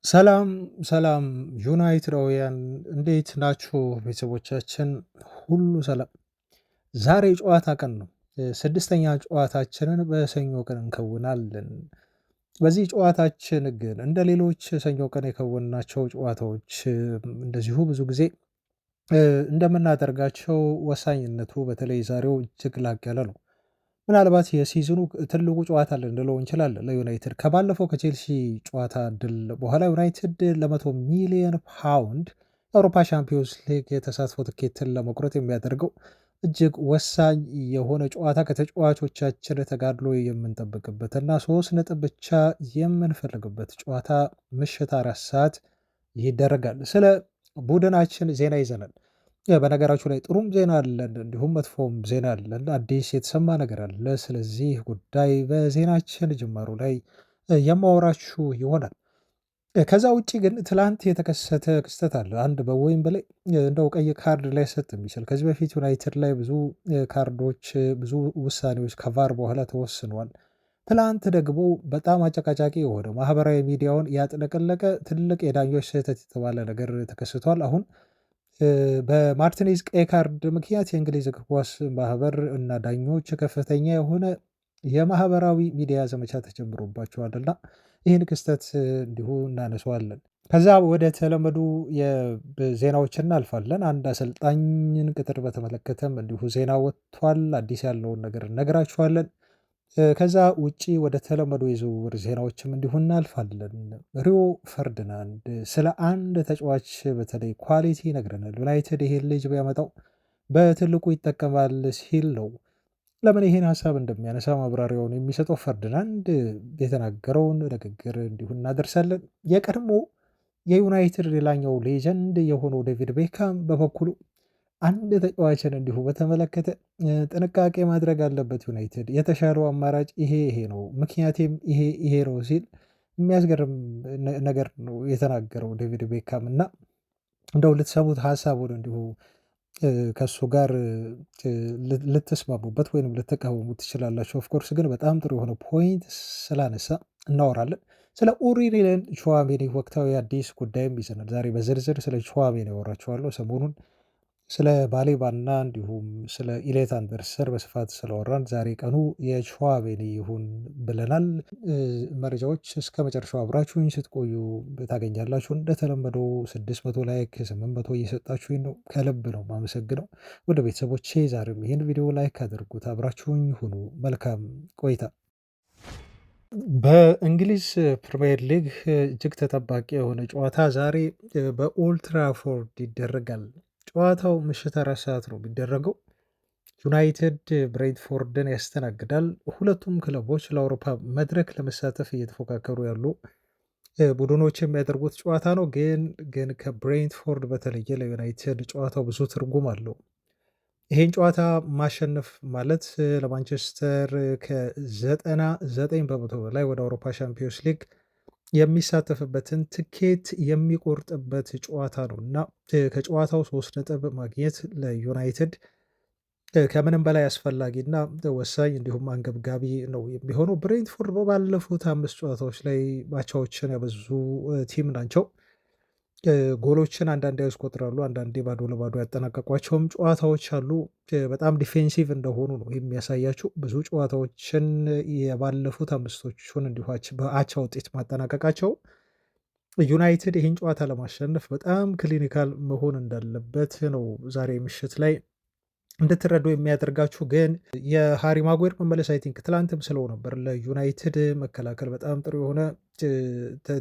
ሰላም ሰላም ዩናይትዳውያን እንዴት ናችሁ? ቤተሰቦቻችን ሁሉ ሰላም። ዛሬ ጨዋታ ቀን ነው። ስድስተኛ ጨዋታችንን በሰኞ ቀን እንከውናለን። በዚህ ጨዋታችን ግን እንደ ሌሎች ሰኞ ቀን የከወንናቸው ጨዋታዎች እንደዚሁ ብዙ ጊዜ እንደምናደርጋቸው ወሳኝነቱ በተለይ ዛሬው እጅግ ላቅ ያለ ነው። ምናልባት የሲዝኑ ትልቁ ጨዋታ ልንለው እንችላለን ለዩናይትድ ከባለፈው ከቼልሲ ጨዋታ ድል በኋላ ዩናይትድ ለ100 ሚሊዮን ፓውንድ የአውሮፓ ሻምፒዮንስ ሊግ የተሳትፎ ትኬትን ለመቁረጥ የሚያደርገው እጅግ ወሳኝ የሆነ ጨዋታ ከተጫዋቾቻችን ተጋድሎ የምንጠብቅበት እና 3 ነጥብ ብቻ የምንፈልግበት ጨዋታ ምሽት 4 ሰዓት ይደረጋል። ስለ ቡድናችን ዜና ይዘናል። በነገራችሁ ላይ ጥሩም ዜና አለን፣ እንዲሁም መጥፎም ዜና አለን። አዲስ የተሰማ ነገር አለ። ስለዚህ ጉዳይ በዜናችን ጅማሩ ላይ የማወራችሁ ይሆናል። ከዛ ውጪ ግን ትላንት የተከሰተ ክስተት አለ። አንድ በዌምብሌይ እንደው ቀይ ካርድ ላይሰጥ የሚችል ከዚህ በፊት ዩናይትድ ላይ ብዙ ካርዶች፣ ብዙ ውሳኔዎች ከቫር በኋላ ተወስኗል። ትላንት ደግሞ በጣም አጨቃጫቂ የሆነ ማህበራዊ ሚዲያውን ያጥለቀለቀ ትልቅ የዳኞች ስህተት የተባለ ነገር ተከስቷል። አሁን በማርቲኔዝ ቀይ ካርድ ምክንያት የእንግሊዝ እግር ኳስ ማህበር እና ዳኞች ከፍተኛ የሆነ የማህበራዊ ሚዲያ ዘመቻ ተጀምሮባቸዋልና ይህን ክስተት እንዲሁ እናነሳዋለን። ከዛ ወደ ተለመዱ ዜናዎች እናልፋለን። አንድ አሰልጣኝን ቅጥር በተመለከተም እንዲሁ ዜና ወጥቷል። አዲስ ያለውን ነገር እነግራችኋለን። ከዛ ውጪ ወደ ተለመዱ የዝውውር ዜናዎችም እንዲሁ እናልፋለን። ሪዮ ፈርዲናንድ ስለ አንድ ተጫዋች በተለይ ኳሊቲ ይነግረናል። ዩናይትድ ይሄን ልጅ ቢያመጣው በትልቁ ይጠቀማል ሲል ነው። ለምን ይሄን ሀሳብ እንደሚያነሳ ማብራሪያውን የሚሰጠው ፈርዲናንድ የተናገረውን ንግግር እንዲሁ እናደርሳለን። የቀድሞ የዩናይትድ ሌላኛው ሌጀንድ የሆነው ዴቪድ ቤካም በበኩሉ አንድ ተጫዋችን እንዲሁ በተመለከተ ጥንቃቄ ማድረግ አለበት ዩናይትድ የተሻለው አማራጭ ይሄ ነው፣ ምክንያቴም ይሄ ነው ሲል የሚያስገርም ነገር ነው የተናገረው ዴቪድ ቤካም። እና እንደው ልትሰሙት ሀሳቡን እንዲሁ ከእሱ ጋር ልትስማሙበት ወይንም ልትቃወሙት ትችላላችሁ። ኦፍኮርስ ግን በጣም ጥሩ የሆነ ፖይንት ስላነሳ እናወራለን። ስለ ኡሪሊን ቹዋሜኒ ወቅታዊ አዲስ ጉዳይም ይዘናል። ዛሬ በዝርዝር ስለ ቹዋሜኒ ያወራችኋለሁ። ሰሞኑን ስለ ባሌባና እንዲሁም ስለ ኢሌት አንደርሰን በስፋት ስለወራን ዛሬ ቀኑ የቹዋሜኒ ይሁን ብለናል። መረጃዎች እስከ መጨረሻው አብራችሁኝ ስትቆዩ ታገኛላችሁ። እንደተለመደው 600 ላይክ 800 እየሰጣችሁኝ ነው፣ ከልብ ነው ማመሰግነው። ወደ ቤተሰቦቼ ዛሬም ይህን ቪዲዮ ላይክ አድርጉት፣ አብራችሁኝ ሁኑ። መልካም ቆይታ። በእንግሊዝ ፕሪምየር ሊግ እጅግ ተጠባቂ የሆነ ጨዋታ ዛሬ በኦልትራፎርድ ይደረጋል። ጨዋታው ምሽት 4 ሰዓት ነው የሚደረገው። ዩናይትድ ብሬንትፎርድን ያስተናግዳል። ሁለቱም ክለቦች ለአውሮፓ መድረክ ለመሳተፍ እየተፎካከሩ ያሉ ቡድኖች የሚያደርጉት ጨዋታ ነው። ግን ከብሬንትፎርድ በተለየ ለዩናይትድ ጨዋታው ብዙ ትርጉም አለው። ይሄን ጨዋታ ማሸነፍ ማለት ለማንቸስተር ከ99 በመቶ በላይ ወደ አውሮፓ ሻምፒዮንስ ሊግ የሚሳተፍበትን ትኬት የሚቆርጥበት ጨዋታ ነው እና ከጨዋታው 3 ነጥብ ማግኘት ለዩናይትድ ከምንም በላይ አስፈላጊና ወሳኝ እንዲሁም አንገብጋቢ ነው የሚሆነው። ብሬንትፎርድ ባለፉት 5 ጨዋታዎች ላይ አቻዎችን ያበዙ ቲም ናቸው። ጎሎችን አንዳንዴ ያስቆጥራሉ፣ አንዳንዴ ባዶ ለባዶ ያጠናቀቋቸውም ጨዋታዎች አሉ። በጣም ዲፌንሲቭ እንደሆኑ ነው የሚያሳያቸው። ብዙ ጨዋታዎችን የባለፉት 5ቶቹን እንዲሁ በአቻ ውጤት ማጠናቀቃቸው ዩናይትድ ይህን ጨዋታ ለማሸነፍ በጣም ክሊኒካል መሆን እንዳለበት ነው ዛሬ ምሽት ላይ እንድትረዱ የሚያደርጋችሁ። ግን የሃሪ ማጉዌር መመለስ አይ ቲንክ ትላንትም ስለው ነበር ለዩናይትድ መከላከል በጣም ጥሩ የሆነ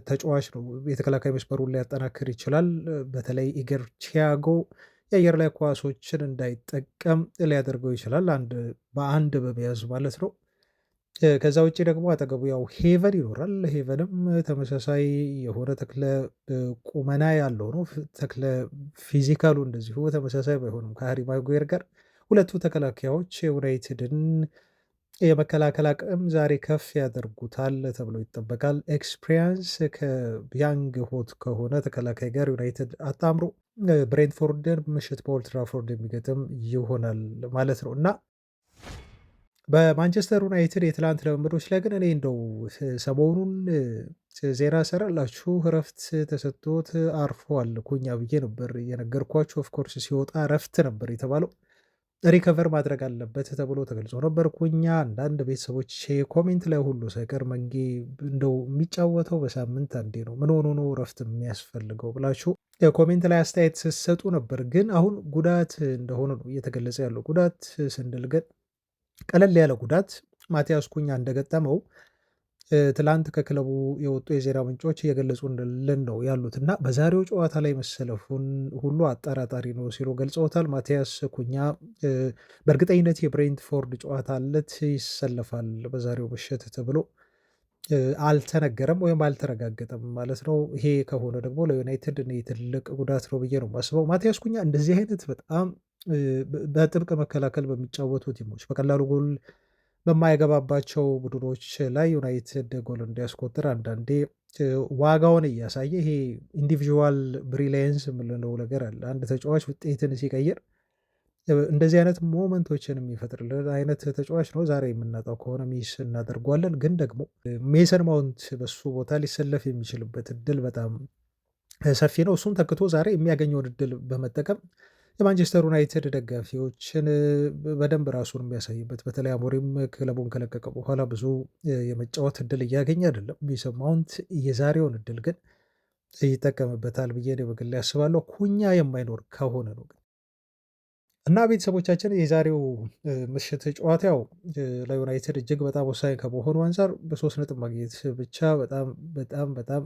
ተጫዋች ነው። የተከላካይ መስመሩን ሊያጠናክር ይችላል። በተለይ ኢገር ቲያጎ የአየር ላይ ኳሶችን እንዳይጠቀም ሊያደርገው ይችላል፣ በአንድ በመያዝ ማለት ነው። ከዛ ውጭ ደግሞ አጠገቡ ያው ሄቨን ይኖራል። ሄቨንም ተመሳሳይ የሆነ ተክለ ቁመና ያለው ነው። ተክለ ፊዚካሉ እንደዚሁ ተመሳሳይ ባይሆንም ከሃሪ ማጉዌር ጋር ሁለቱ ተከላካዮች የዩናይትድን የመከላከል አቅም ዛሬ ከፍ ያደርጉታል ተብሎ ይጠበቃል። ኤክስፒሪያንስ ከያንግ ሆት ከሆነ ተከላካይ ጋር ዩናይትድ አጣምሮ ብሬንትፎርድን ምሽት በኦልድ ትራፎርድ የሚገጥም ይሆናል ማለት ነው እና በማንቸስተር ዩናይትድ የትላንት ልምምዶች ላይ ግን እኔ እንደው ሰሞኑን ዜና ሰራላችሁ እረፍት ተሰጥቶት አርፏል ኩኛ ብዬ ነበር የነገርኳችሁ። ኦፍኮርስ ሲወጣ እረፍት ነበር የተባለው። ሪከቨር ማድረግ አለበት ተብሎ ተገልጾ ነበር ኩኛ። አንዳንድ ቤተሰቦች ኮሜንት ላይ ሁሉ ሳይቀር መንጌ እንደው የሚጫወተው በሳምንት አንዴ ነው፣ ምን ሆኖ ነው እረፍት የሚያስፈልገው ብላችሁ ኮሜንት ላይ አስተያየት ስትሰጡ ነበር። ግን አሁን ጉዳት እንደሆነ ነው እየተገለጸ ያለው። ጉዳት ስንል ግን ቀለል ያለ ጉዳት ማቲያስ ኩኛ እንደገጠመው ትላንት ከክለቡ የወጡ የዜና ምንጮች እየገለጹልን ነው ያሉት እና በዛሬው ጨዋታ ላይ መሰለፉን ሁሉ አጠራጣሪ ነው ሲሉ ገልጸውታል። ማቲያስ ኩኛ በእርግጠኝነት የብሬንትፎርድ ጨዋታ አለት ይሰለፋል በዛሬው ምሽት ተብሎ አልተነገረም ወይም አልተረጋገጠም ማለት ነው። ይሄ ከሆነ ደግሞ ለዩናይትድ ትልቅ ጉዳት ነው ብዬ ነው የማስበው። ማቲያስ ኩኛ እንደዚህ አይነት በጣም በጥብቅ መከላከል በሚጫወቱ ቲሞች በቀላሉ ጎል በማይገባባቸው ቡድኖች ላይ ዩናይትድ ጎል እንዲያስቆጥር አንዳንዴ ዋጋውን እያሳየ ይሄ ኢንዲቪዥዋል ብሪሊየንስ የምንለው ነገር አለ። አንድ ተጫዋች ውጤትን ሲቀይር እንደዚህ አይነት ሞመንቶችን የሚፈጥርልን አይነት ተጫዋች ነው። ዛሬ የምናጣው ከሆነ ሚስ እናደርጓለን። ግን ደግሞ ሜሰን ማውንት በሱ ቦታ ሊሰለፍ የሚችልበት እድል በጣም ሰፊ ነው። እሱም ተክቶ ዛሬ የሚያገኘውን እድል በመጠቀም የማንቸስተር ዩናይትድ ደጋፊዎችን በደንብ ራሱን የሚያሳይበት፣ በተለይ አሞሪም ክለቡን ከለቀቀ በኋላ ብዙ የመጫወት እድል እያገኘ አይደለም። ሜሰን ማውንት የዛሬውን እድል ግን ይጠቀምበታል ብዬ በግሌ ያስባለሁ። ኩኛ የማይኖር ከሆነ ነው ግን እና ቤተሰቦቻችን የዛሬው ምሽት ጨዋታ ያው ለዩናይትድ እጅግ በጣም ወሳኝ ከመሆኑ አንፃር በሶስት ነጥብ ማግኘት ብቻ በጣም በጣም በጣም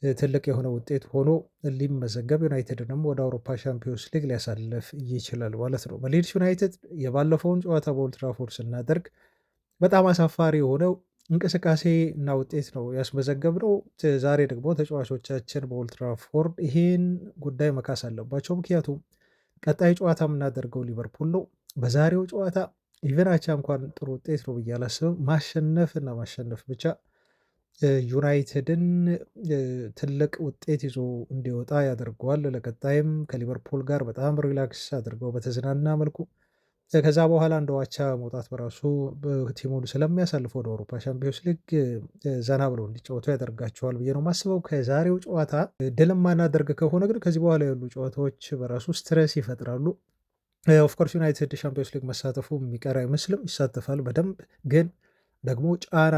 ትልቅ የሆነ ውጤት ሆኖ ሊመዘገብ ዩናይትድንም ወደ አውሮፓ ሻምፒዮንስ ሊግ ሊያሳልፍ ይችላል ማለት ነው። በሊድስ ዩናይትድ የባለፈውን ጨዋታ በኦልድ ትራፎርድ ስናደርግ በጣም አሳፋሪ የሆነው እንቅስቃሴ እና ውጤት ነው ያስመዘገብነው። ዛሬ ደግሞ ተጫዋቾቻችን በኦልድ ትራፎርድ ይሄን ጉዳይ መካስ አለባቸው። ምክንያቱም ቀጣይ ጨዋታ የምናደርገው ሊቨርፑል ነው። በዛሬው ጨዋታ ኢቨን አቻ እንኳን ጥሩ ውጤት ነው ብዬ አላስብም። ማሸነፍ እና ማሸነፍ ብቻ ዩናይትድን ትልቅ ውጤት ይዞ እንዲወጣ ያደርገዋል። ለቀጣይም ከሊቨርፑል ጋር በጣም ሪላክስ አድርገው በተዝናና መልኩ ከዛ በኋላ እንደ ዋቻ መውጣት በራሱ ቲሙን ስለሚያሳልፈው ወደ አውሮፓ ሻምፒዮንስ ሊግ ዘና ብለው እንዲጫወቱ ያደርጋቸዋል ብዬ ነው የማስበው። ከዛሬው ጨዋታ ድል ማናደርግ ከሆነ ግን ከዚህ በኋላ ያሉ ጨዋታዎች በራሱ ስትረስ ይፈጥራሉ። ኦፍኮርስ ዩናይትድ ሻምፒዮንስ ሊግ መሳተፉ የሚቀር አይመስልም፣ ይሳተፋል በደንብ ግን ደግሞ ጫና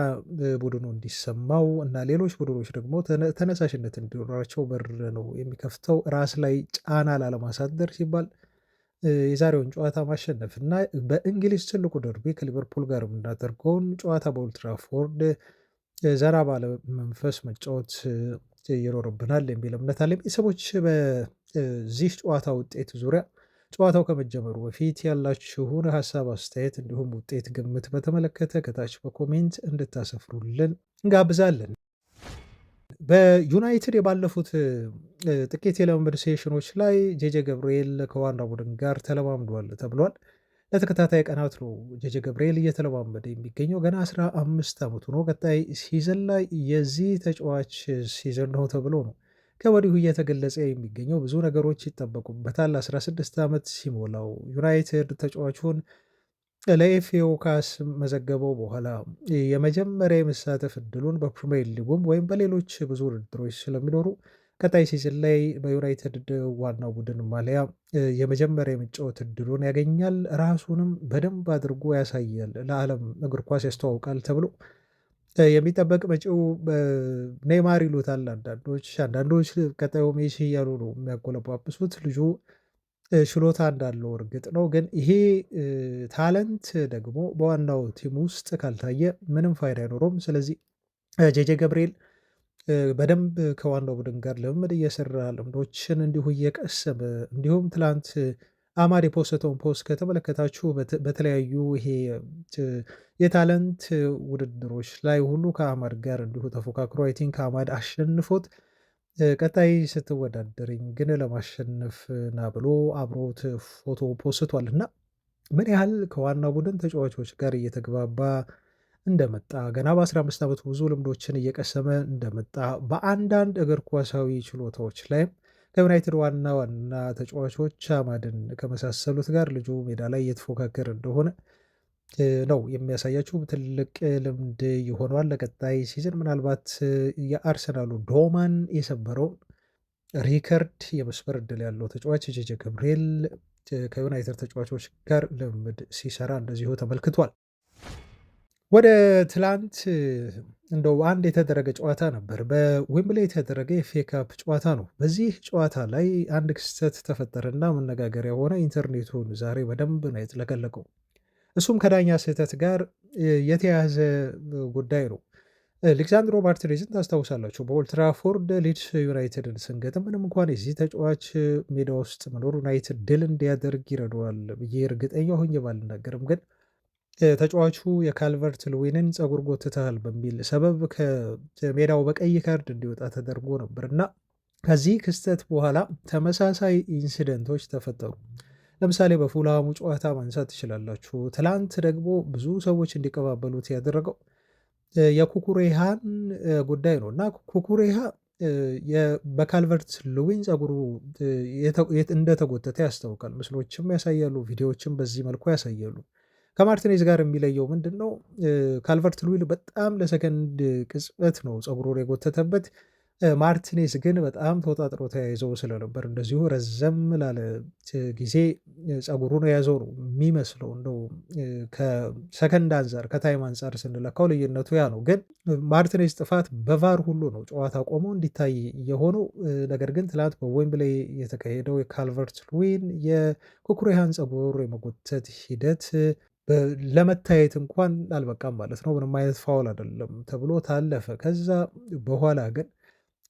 ቡድኑ እንዲሰማው እና ሌሎች ቡድኖች ደግሞ ተነሳሽነት እንዲኖራቸው በር ነው የሚከፍተው። ራስ ላይ ጫና ላለማሳደር ሲባል የዛሬውን ጨዋታ ማሸነፍ እና በእንግሊዝ ትልቁ ደርቢ ከሊቨርፑል ጋር የምናደርገውን ጨዋታ በኦልድ ትራፎርድ ዘና ባለ መንፈስ መጫወት ይኖርብናል የሚል እምነት አለ። ቤተሰቦች በዚህ ጨዋታ ውጤት ዙሪያ ጨዋታው ከመጀመሩ በፊት ያላችሁን ሀሳብ፣ አስተያየት እንዲሁም ውጤት ግምት በተመለከተ ከታች በኮሜንት እንድታሰፍሩልን እንጋብዛለን። በዩናይትድ የባለፉት ጥቂት የልምምድ ሴሽኖች ላይ ጄጄ ገብርኤል ከዋና ቡድን ጋር ተለማምዷል ተብሏል። ለተከታታይ ቀናት ነው ጄጄ ገብርኤል እየተለማመደ የሚገኘው። ገና 15 ዓመቱ ነው። ቀጣይ ሲዘን ላይ የዚህ ተጫዋች ሲዘን ነው ተብሎ ነው ከወዲሁ እየተገለጸ የሚገኘው። ብዙ ነገሮች ይጠበቁበታል። 16 ዓመት ሲሞላው ዩናይትድ ተጫዋቹን ለኤፍኤ ካስ መዘገበው በኋላ የመጀመሪያ የመሳተፍ እድሉን በፕሪሚየር ሊጉም ወይም በሌሎች ብዙ ውድድሮች ስለሚኖሩ ቀጣይ ሲዝን ላይ በዩናይትድ ዋናው ቡድን ማሊያ የመጀመሪያ የመጫወት እድሉን ያገኛል። ራሱንም በደንብ አድርጎ ያሳያል፣ ለዓለም እግር ኳስ ያስተዋውቃል ተብሎ የሚጠበቅ መጪው ኔይማር ይሉታል አንዳንዶች ቀጣዩ ሜሲ እያሉ ነው የሚያጎለባብሱት። ልጁ ችሎታ እንዳለው እርግጥ ነው፣ ግን ይሄ ታለንት ደግሞ በዋናው ቲም ውስጥ ካልታየ ምንም ፋይዳ አይኖረውም። ስለዚህ ጄጄ ገብርኤል በደንብ ከዋናው ቡድን ጋር ልምምድ እየሰራ ልምዶችን እንዲሁ እየቀሰመ እንዲሁም ትላንት አማድ የፖስተውን ፖስት ከተመለከታችሁ በተለያዩ ይሄ የታለንት ውድድሮች ላይ ሁሉ ከአማድ ጋር እንዲሁ ተፎካክሮ አይ ቲንክ አማድ አሸንፎት ቀጣይ ስትወዳደርኝ ግን ለማሸነፍ ና ብሎ አብሮት ፎቶ ፖስቷል እና ምን ያህል ከዋና ቡድን ተጫዋቾች ጋር እየተግባባ እንደመጣ ገና በ15 ዓመቱ ብዙ ልምዶችን እየቀሰመ እንደመጣ በአንዳንድ እግር ኳሳዊ ችሎታዎች ላይም ከዩናይትድ ዋና ተጫዋቾች አማድን ከመሳሰሉት ጋር ልጁ ሜዳ ላይ እየተፎካከረ እንደሆነ ነው የሚያሳያችሁ። ትልቅ ልምድ ይሆነዋል ለቀጣይ ሲዝን ምናልባት የአርሰናሉ ዶማን የሰበረውን ሪከርድ የመስበር እድል ያለው ተጫዋች ጄጄ ገብርኤል ከዩናይትድ ተጫዋቾች ጋር ልምምድ ሲሰራ እንደዚሁ ተመልክቷል። ወደ ትላንት እንደው አንድ የተደረገ ጨዋታ ነበር። በዌምብሌይ የተደረገ የኤፍኤ ካፕ ጨዋታ ነው። በዚህ ጨዋታ ላይ አንድ ክስተት ተፈጠረና መነጋገሪያ ሆነ። ኢንተርኔቱን ዛሬ በደንብ ነው የተለቀለቀው። እሱም ከዳኛ ስህተት ጋር የተያያዘ ጉዳይ ነው። ሌክዛንድሮ ማርቲኔዝን ታስታውሳላችሁ። በኦልትራፎርድ ሊድስ ዩናይትድን ስንገጥም ምንም እንኳን የዚህ ተጫዋች ሜዳ ውስጥ መኖር ዩናይትድ ድል እንዲያደርግ ይረዳዋል ብዬ እርግጠኛ ሆኜ ባልናገርም ግን ተጫዋቹ የካልቨርት ልዊንን ፀጉር ጎትተሃል በሚል ሰበብ ከሜዳው በቀይ ካርድ እንዲወጣ ተደርጎ ነበር እና ከዚህ ክስተት በኋላ ተመሳሳይ ኢንሲደንቶች ተፈጠሩ። ለምሳሌ በፉልሃሙ ጨዋታ ማንሳት ትችላላችሁ። ትላንት ደግሞ ብዙ ሰዎች እንዲቀባበሉት ያደረገው የኩኩሬሃን ጉዳይ ነው እና ኩኩሬሃ በካልቨርት ልዊን ፀጉሩ እንደተጎተተ ያስታውቃል። ምስሎችም ያሳያሉ፣ ቪዲዮዎችም በዚህ መልኩ ያሳያሉ። ከማርቲኔዝ ጋር የሚለየው ምንድን ነው? ካልቨርት ሉዊን በጣም ለሰከንድ ቅጽበት ነው ፀጉሩን የጎተተበት። ማርቲኔዝ ግን በጣም ተወጣጥሮ ተያይዘው ስለነበር እንደዚሁ ረዘም ላለ ጊዜ ፀጉሩን የያዘው ነው የሚመስለው። እንደው ከሰከንድ አንጻር ከታይም አንጻር ስንለካው ልዩነቱ ያ ነው። ግን ማርቲኔዝ ጥፋት በቫር ሁሉ ነው ጨዋታ ቆሞ እንዲታይ የሆነው። ነገር ግን ትላንት በዌምብሌይ የተካሄደው የካልቨርት ሉዊን የኩኩሬሃን ፀጉር የመጎተት ሂደት ለመታየት እንኳን አልበቃም ማለት ነው። ምንም አይነት ፋውል አይደለም ተብሎ ታለፈ። ከዛ በኋላ ግን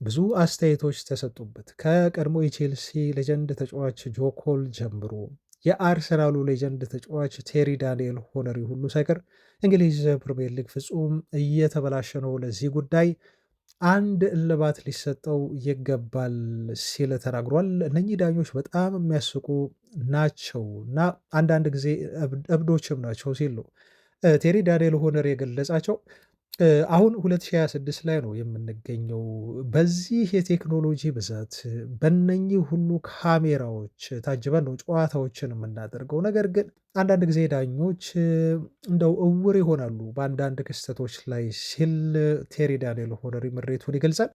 ብዙ አስተያየቶች ተሰጡበት። ከቀድሞ የቼልሲ ሌጀንድ ተጫዋች ጆ ኮል ጀምሮ የአርሰናሉ ሌጀንድ ተጫዋች ቴሪ ዳንኤል ሆነሪ ሁሉ ሳይቀር እንግሊዝ ፕሪሚየር ሊግ ፍጹም እየተበላሸ ነው፣ ለዚህ ጉዳይ አንድ እልባት ሊሰጠው ይገባል ሲል ተናግሯል። እነኚህ ዳኞች በጣም የሚያስቁ ናቸው እና አንዳንድ ጊዜ እብዶችም ናቸው ሲል ነው ቴሪ ዳንኤል ሆነር የገለጻቸው። አሁን 2026 ላይ ነው የምንገኘው። በዚህ የቴክኖሎጂ ብዛት በነኚህ ሁሉ ካሜራዎች ታጅበን ነው ጨዋታዎችን የምናደርገው። ነገር ግን አንዳንድ ጊዜ ዳኞች እንደው እውር ይሆናሉ በአንዳንድ ክስተቶች ላይ ሲል ቴሪ ዳንኤል ሆነሪ ምሬቱን ይገልጻል።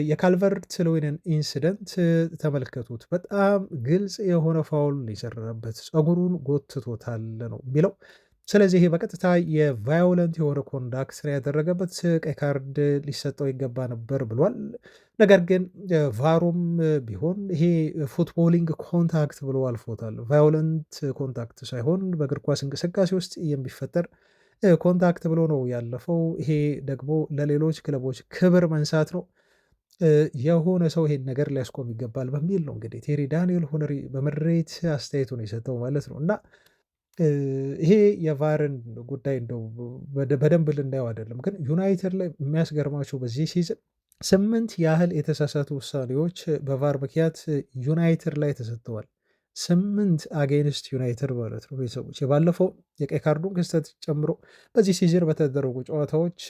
የካልቨርት ልዊንን ኢንሲደንት ተመልከቱት። በጣም ግልጽ የሆነ ፋውል የሰራበት ፀጉሩን ጎትቶታል ነው የሚለው። ስለዚህ ይሄ በቀጥታ የቫዮለንት የሆነ ኮንዳክት ያደረገበት ቀይ ካርድ ሊሰጠው ይገባ ነበር ብሏል። ነገር ግን ቫሩም ቢሆን ይሄ ፉትቦሊንግ ኮንታክት ብሎ አልፎታል። ቫዮለንት ኮንታክት ሳይሆን በእግር ኳስ እንቅስቃሴ ውስጥ የሚፈጠር ኮንታክት ብሎ ነው ያለፈው። ይሄ ደግሞ ለሌሎች ክለቦች ክብር መንሳት ነው። የሆነ ሰው ይሄን ነገር ሊያስቆም ይገባል በሚል ነው እንግዲህ ቴሪ ዳንኤል ሆነሪ በምሬት አስተያየቱን የሰጠው ማለት ነው። እና ይሄ የቫርን ጉዳይ እንደው በደንብ ልናየው አይደለም፣ ግን ዩናይትድ ላይ የሚያስገርማቸው በዚህ ሲዝን 8 ያህል የተሳሳቱ ውሳኔዎች በቫር ምክንያት ዩናይትድ ላይ ተሰጥተዋል። 8 አጌንስት ዩናይትድ ማለት ነው። ቤተሰቦች የባለፈው የቀይ ካርዱን ክስተት ጨምሮ በዚህ ሲዝን በተደረጉ ጨዋታዎች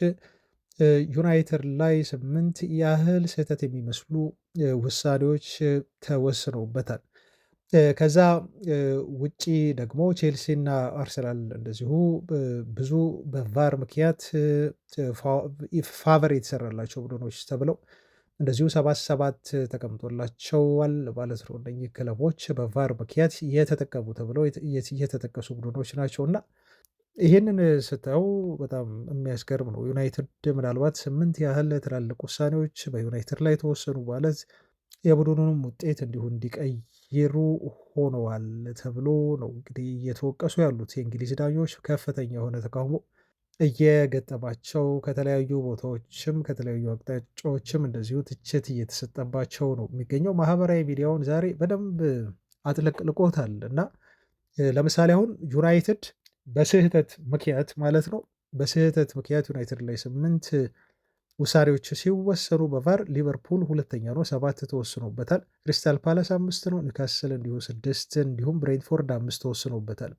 ዩናይትድ ላይ 8 ያህል ስህተት የሚመስሉ ውሳኔዎች ተወስነውበታል። ከዛ ውጪ ደግሞ ቼልሲና አርሰናል እንደዚሁ ብዙ በቫር ምክንያት ፋቨር የተሰራላቸው ቡድኖች ተብለው እንደዚሁ 7-7 ተቀምጦላቸዋል ማለት ነው። እነኚህ ክለቦች በቫር ምክንያት የተጠቀሙ ተብለው የተጠቀሱ ቡድኖች ናቸው እና ይህንን ስታዩ በጣም የሚያስገርም ነው። ዩናይትድ ምናልባት 8 ያህል ትላልቅ ውሳኔዎች በዩናይትድ ላይ የተወሰኑ ማለት የቡድኑንም ውጤት እንዲሁ እንዲቀይሩ ሆነዋል ተብሎ ነው እንግዲህ እየተወቀሱ ያሉት። የእንግሊዝ ዳኞች ከፍተኛ የሆነ ተቃውሞ እየገጠማቸው ከተለያዩ ቦታዎችም ከተለያዩ አቅጣጫዎችም እንደዚሁ ትችት እየተሰጠባቸው ነው የሚገኘው። ማህበራዊ ሚዲያውን ዛሬ በደንብ አጥለቅልቆታል እና ለምሳሌ አሁን ዩናይትድ በስህተት ምክንያት ማለት ነው በስህተት ምክንያት ዩናይትድ ላይ 8 ውሳኔዎች ሲወሰኑ በቫር ሊቨርፑል ሁለተኛ ነው፣ 7 ተወስኖበታል። ክሪስታል ፓላስ 5 ነው፣ ኒውካስል እንዲሁ 6 እንዲሁም ብሬንትፎርድ 5 ተወስኖበታል።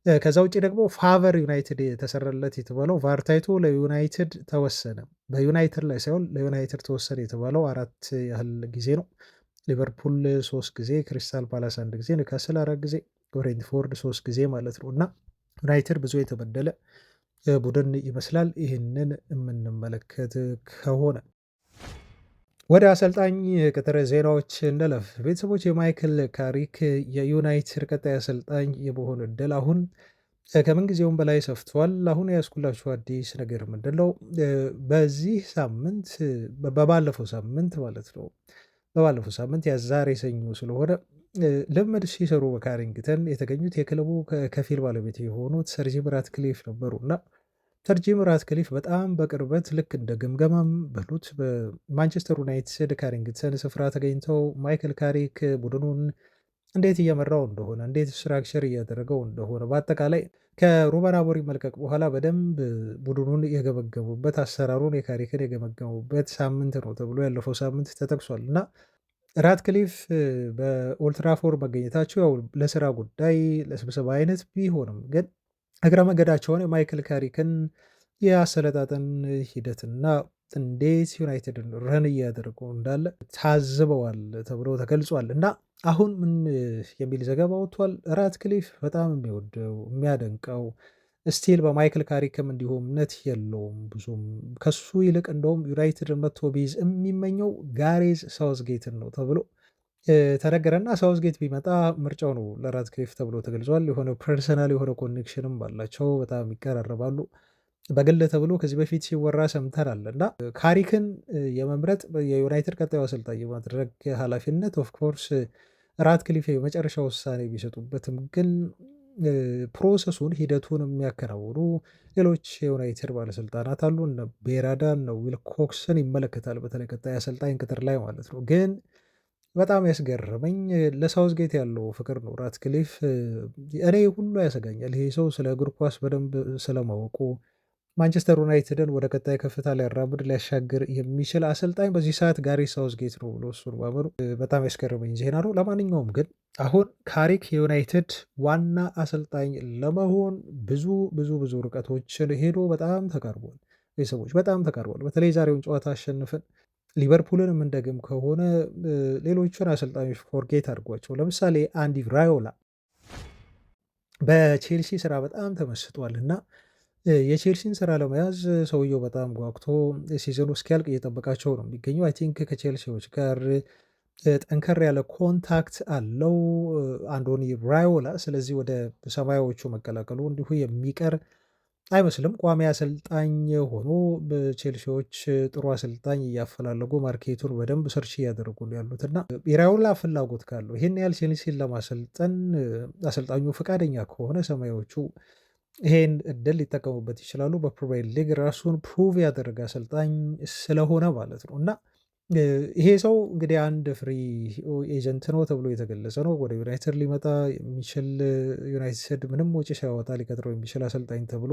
ከዛ ውጭ ደግሞ ፋቨር ዩናይትድ የተሰራለት የተባለው ቫር ታይቶ ለዩናይትድ ተወሰነ። በዩናይትድ ላይ ሳይሆን ለዩናይትድ ተወሰነ የተባለው 4 ያህል ጊዜ ነው። ሊቨርፑል 3 ጊዜ፣ ክሪስታል ፓላስ 1 ጊዜ፣ ኒውካስል 4 ጊዜ፣ ብሬንትፎርድ 3 ጊዜ ማለት ነው እና ዩናይትድ ብዙ የተበደለ ቡድን ይመስላል። ይህንን የምንመለከት ከሆነ ወደ አሰልጣኝ ቅጥር ዜናዎች እንለፍ። ቤተሰቦች የማይክል ካሪክ የዩናይትድ ቀጣይ አሰልጣኝ የመሆን እድል አሁን ከምንጊዜውም በላይ ሰፍቷል። አሁን ያስኩላችሁ አዲስ ነገር ምንድነው? በዚህ ሳምንት በባለፈው ሳምንት ማለት ነው በባለፈው ሳምንት የዛሬ ሰኞ ስለሆነ ልምድ ሲሰሩ በካሪንግተን የተገኙት የክለቡ ከፊል ባለቤት የሆኑት ሰር ጂም ራትክሊፍ ነበሩ እና ሰር ጂም ራትክሊፍ በጣም በቅርበት ልክ እንደ ግምገማም በሉት በማንቸስተር ዩናይትድ ካሪንግተን ስፍራ ተገኝተው ማይክል ካሪክ ቡድኑን እንዴት እየመራው እንደሆነ እንዴት ስትራክቸር እያደረገው እንደሆነ በአጠቃላይ ከሩበን አሞሪም መልቀቅ በኋላ በደንብ ቡድኑን የገመገሙበት አሰራሩን የካሪክን የገመገሙበት ሳምንት ነው ተብሎ ያለፈው ሳምንት ተጠቅሷል እና ራትክሊፍ በኦልትራፎርድ መገኘታቸው ያው ለስራ ጉዳይ ለስብሰባ አይነት ቢሆንም ግን እግረ መንገዳቸውን የማይክል ካሪክን የአሰለጣጠን ሂደትና እንዴት ዩናይትድን ረን እያደረጉ እንዳለ ታዝበዋል ተብሎ ተገልጿል እና አሁን ምን የሚል ዘገባ ወጥቷል። ራትክሊፍ በጣም የሚወደው የሚያደንቀው ስቲል በማይክል ካሪክም እንዲሁ እምነት የለውም ብዙም ከሱ ይልቅ እንደውም ዩናይትድን መጥቶ ቢይዝ የሚመኘው ጋሬዝ ሳውዝጌትን ነው ተብሎ ተነገረና ሳውዝጌት ቢመጣ ምርጫው ነው ለራትክሊፍ ተብሎ ተገልጿል። የሆነ ፐርሰናል የሆነ ኮኔክሽንም ባላቸው በጣም ይቀራረባሉ። በግል ተብሎ ከዚህ በፊት ሲወራ ሰምተናል እና ካሪክን የመምረጥ የዩናይትድ ቀጣዩ አሰልጣኝ የማድረግ ኃላፊነት ኦፍኮርስ ራትክሊፍ የመጨረሻ ውሳኔ ቢሰጡበትም ግን ፕሮሰሱን ሂደቱን የሚያከናውኑ ሌሎች የዩናይትድ ባለስልጣናት አሉ። እነ ቤራዳ እነ ዊልኮክስን ይመለከታል። በተለይ ቀጣይ አሰልጣኝ ቅጥር ላይ ማለት ነው። ግን በጣም ያስገረመኝ ለሳውዝጌት ያለው ፍቅር ነው። ራትክሊፍ እኔ ሁሉ ያሰጋኛል ይሄ ሰው ስለ እግር ኳስ በደንብ ስለማወቁ ማንቸስተር ዩናይትድን ወደ ቀጣይ ከፍታ ሊያራምድ ሊያሻግር የሚችል አሰልጣኝ በዚህ ሰዓት ጋሪ ሳውዝጌት ነው ብሎ እሱን ማመኑ በጣም ያስገረመኝ ዜና ነው። ለማንኛውም ግን አሁን ካሪክ የዩናይትድ ዋና አሰልጣኝ ለመሆን ብዙ ብዙ ብዙ ርቀቶችን ሄዶ በጣም ተቃርቧል። ቤተሰቦች በጣም ተቃርቧል። በተለይ ዛሬውን ጨዋታ አሸንፈን ሊቨርፑልን የምንደግም ከሆነ ሌሎቹን አሰልጣኞች ፎርጌት አድርጓቸው። ለምሳሌ አንዲ ራዮላ በቼልሲ ስራ በጣም ተመስጧል እና የቼልሲን ስራ ለመያዝ ሰውየው በጣም ጓጉቶ ሲዝኑ እስኪያልቅ እየጠበቃቸው ነው የሚገኘው። አይ ቲንክ ከቼልሲዎች ጋር ጠንከር ያለ ኮንታክት አለው አንዶኒ ራዮላ። ስለዚህ ወደ ሰማያዎቹ መቀላቀሉ እንዲሁ የሚቀር አይመስልም። ቋሚ አሰልጣኝ ሆኖ በቼልሲዎች ጥሩ አሰልጣኝ እያፈላለጉ ማርኬቱን በደንብ ሰርች እያደረጉ ነው ያሉት እና የራዮላ ፍላጎት ካለው ይህን ያህል ቼልሲን ለማሰልጠን አሰልጣኙ ፈቃደኛ ከሆነ ሰማያዎቹ ይሄን እድል ሊጠቀሙበት ይችላሉ። በፕሪሚየር ሊግ ራሱን ፕሩቭ ያደረገ አሰልጣኝ ስለሆነ ማለት ነው እና ይሄ ሰው እንግዲህ አንድ ፍሪ ኤጀንት ነው ተብሎ የተገለጸ ነው። ወደ ዩናይትድ ሊመጣ የሚችል ዩናይትድ ምንም ወጪ ሳያወጣ ሊቀጥረው የሚችል አሰልጣኝ ተብሎ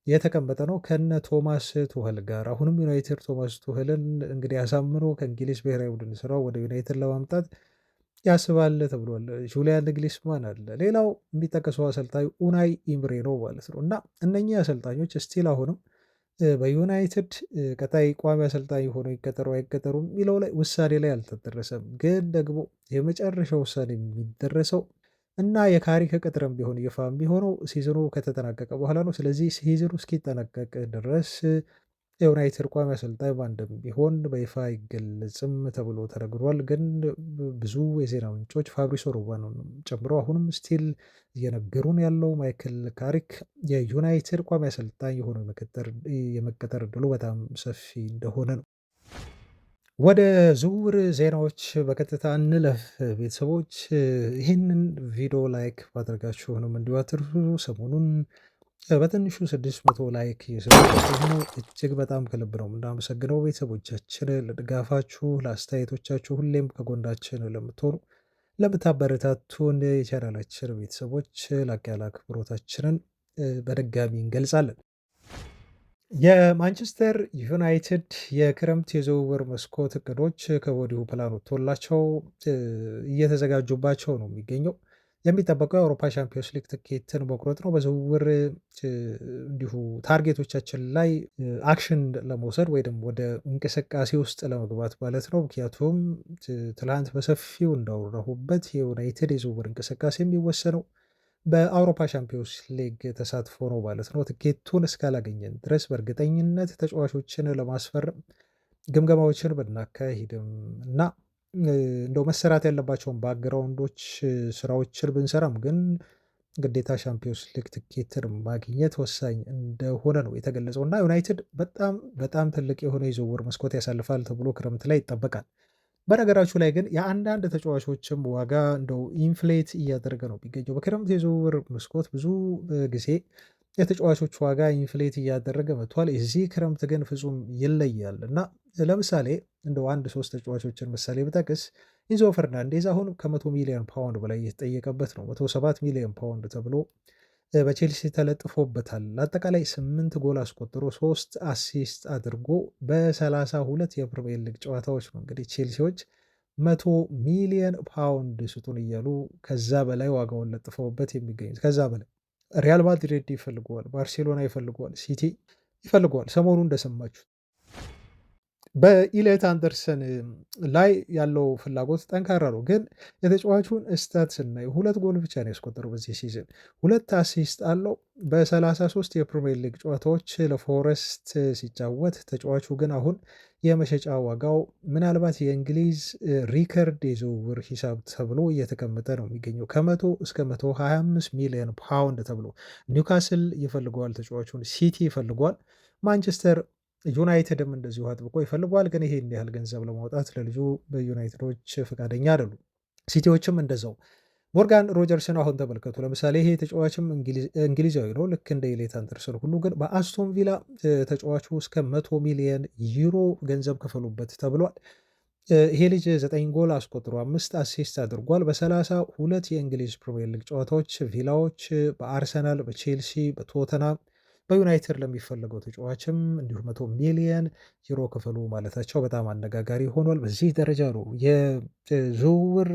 የተቀመጠ ነው ከነ ቶማስ ቱኸል ጋር። አሁንም ዩናይትድ ቶማስ ቱኸልን እንግዲህ አሳምኖ ከእንግሊዝ ብሔራዊ ቡድን ስራው ወደ ዩናይትድ ለማምጣት ያስባል ተብሏል። ጁሊያን ንግሊስማን አለ። ሌላው የሚጠቀሰው አሰልጣኝ ኡናይ ኢምሬ ነው ማለት ነው እና እነኚህ አሰልጣኞች ስቲል አሁንም በዩናይትድ ቀጣይ ቋሚ አሰልጣኝ ሆኖ ይቀጠሩ አይቀጠሩ የሚለው ላይ ውሳኔ ላይ አልተደረሰም። ግን ደግሞ የመጨረሻ ውሳኔ የሚደረሰው እና የካሪክ ቅጥርም ቢሆን ይፋ የሚሆነው ሲዝኑ ከተጠናቀቀ በኋላ ነው። ስለዚህ ሲዝኑ እስኪጠናቀቅ ድረስ የዩናይትድ ቋሚ አሰልጣኝ ማን እንደሚሆን በይፋ አይገለጽም ተብሎ ተነግሯል። ግን ብዙ የዜና ምንጮች ፋብሪሶ ሮማኖን ጨምሮ አሁንም ስቲል እየነገሩን ያለው ማይክል ካሪክ የዩናይትድ ቋሚ አሰልጣኝ የሆነ የመቀጠር እድሉ በጣም ሰፊ እንደሆነ ነው። ወደ ዝውውር ዜናዎች በቀጥታ እንለፍ። ቤተሰቦች ይህንን ቪዲዮ ላይክ ማድረጋችሁንም እንዲሁ አትርሱ። ሰሞኑን በትንሹ 600 ላይክ የሰጣችሁ ነው። እጅግ በጣም ከልብ ነው የምናመሰግነው ቤተሰቦቻችን ለድጋፋችሁ፣ ለአስተያየቶቻችሁ ሁሌም ከጎናችን ለምትሆኑ ለምታበረታቱን የቻናላችን ቤተሰቦች ላቅ ያለ አክብሮታችንን በድጋሚ እንገልጻለን። የማንቸስተር ዩናይትድ የክረምት የዝውውር መስኮት እቅዶች ከወዲሁ ፕላን ወጥቶላቸው እየተዘጋጁባቸው ነው የሚገኘው። የሚጠበቀው የአውሮፓ ሻምፒዮንስ ሊግ ትኬትን መቁረጥ ነው። በዝውውር እንዲሁ ታርጌቶቻችን ላይ አክሽን ለመውሰድ ወይ ደግሞ ወደ እንቅስቃሴ ውስጥ ለመግባት ማለት ነው። ምክንያቱም ትላንት በሰፊው እንዳወራሁበት የዩናይትድ የዝውውር እንቅስቃሴ የሚወሰነው በአውሮፓ ሻምፒዮንስ ሊግ ተሳትፎ ነው ማለት ነው። ትኬቱን እስካላገኘን ድረስ በእርግጠኝነት ተጫዋቾችን ለማስፈረም ግምገማዎችን ብናካሂድም እና እንደው መሰራት ያለባቸውን ባክግራውንዶች ስራዎችን ብንሰራም ግን ግዴታ ሻምፒዮንስ ሊግ ትኬትን ማግኘት ወሳኝ እንደሆነ ነው የተገለጸው እና ዩናይትድ በጣም በጣም ትልቅ የሆነ የዝውውር መስኮት ያሳልፋል ተብሎ ክረምት ላይ ይጠበቃል። በነገራችሁ ላይ ግን የአንዳንድ ተጫዋቾችም ዋጋ እንደው ኢንፍሌት እያደረገ ነው የሚገኘው። በክረምት የዝውውር መስኮት ብዙ ጊዜ የተጫዋቾች ዋጋ ኢንፍሌት እያደረገ መጥቷል። የዚህ ክረምት ግን ፍጹም ይለያል እና ለምሳሌ እንደው አንድ ሶስት ተጫዋቾችን ምሳሌ ብጠቅስ ኢንዞ ፈርናንዴዝ አሁን ከ100 ሚሊዮን ፓውንድ በላይ የተጠየቀበት ነው። 107 ሚሊዮን ፓውንድ ተብሎ በቼልሲ ተለጥፎበታል። አጠቃላይ 8 ጎል አስቆጥሮ 3 አሲስት አድርጎ በ32 የፕሪሚየር ሊግ ጨዋታዎች ነው እንግዲህ ቼልሲዎች 100 ሚሊዮን ፓውንድ ስጡን እያሉ ከዛ በላይ ዋጋውን ለጥፈውበት የሚገኙት። ከዛ በላይ ሪያል ማድሪድ ይፈልገዋል፣ ባርሴሎና ይፈልገዋል፣ ሲቲ ይፈልገዋል። ሰሞኑ እንደሰማችሁ በኢሌት አንደርሰን ላይ ያለው ፍላጎት ጠንካራ ነው። ግን የተጫዋቹን ስታት ስናይ 2 ጎል ብቻ ነው ያስቆጠረው በዚህ ሲዝን፣ 2 አሲስት አለው በ33 የፕሪሚየር ሊግ ጨዋታዎች ለፎረስት ሲጫወት። ተጫዋቹ ግን አሁን የመሸጫ ዋጋው ምናልባት የእንግሊዝ ሪከርድ የዝውውር ሂሳብ ተብሎ እየተቀመጠ ነው የሚገኘው ከ100 እስከ 125 ሚሊዮን ፓውንድ ተብሎ። ኒውካስል ይፈልገዋል ተጫዋቹን፣ ሲቲ ይፈልገዋል፣ ማንቸስተር ዩናይትድም እንደዚሁ አጥብቆ ይፈልጓል። ግን ይሄን ያህል ገንዘብ ለማውጣት ለልጁ በዩናይትዶች ፈቃደኛ አይደሉም። ሲቲዎችም እንደዛው። ሞርጋን ሮጀርስን አሁን ተመልከቱ። ለምሳሌ ይሄ ተጫዋችም እንግሊዛዊ ነው ልክ እንደ ኤሌት አንደርሰን ሁሉ። ግን በአስቶን ቪላ ተጫዋቹ እስከ 100 ሚሊዮን ዩሮ ገንዘብ ክፈሉበት ተብሏል። ይሄ ልጅ 9 ጎል አስቆጥሮ 5 አሲስት አድርጓል በ32 የእንግሊዝ ፕሪሚየር ሊግ ጨዋታዎች። ቪላዎች በአርሰናል፣ በቼልሲ፣ በቶተናም በዩናይትድ ለሚፈለገው ተጫዋችም እንዲሁም 100 ሚሊየን ዩሮ ክፈሉ ማለታቸው በጣም አነጋጋሪ ሆኗል። በዚህ ደረጃ ነው የዝውውር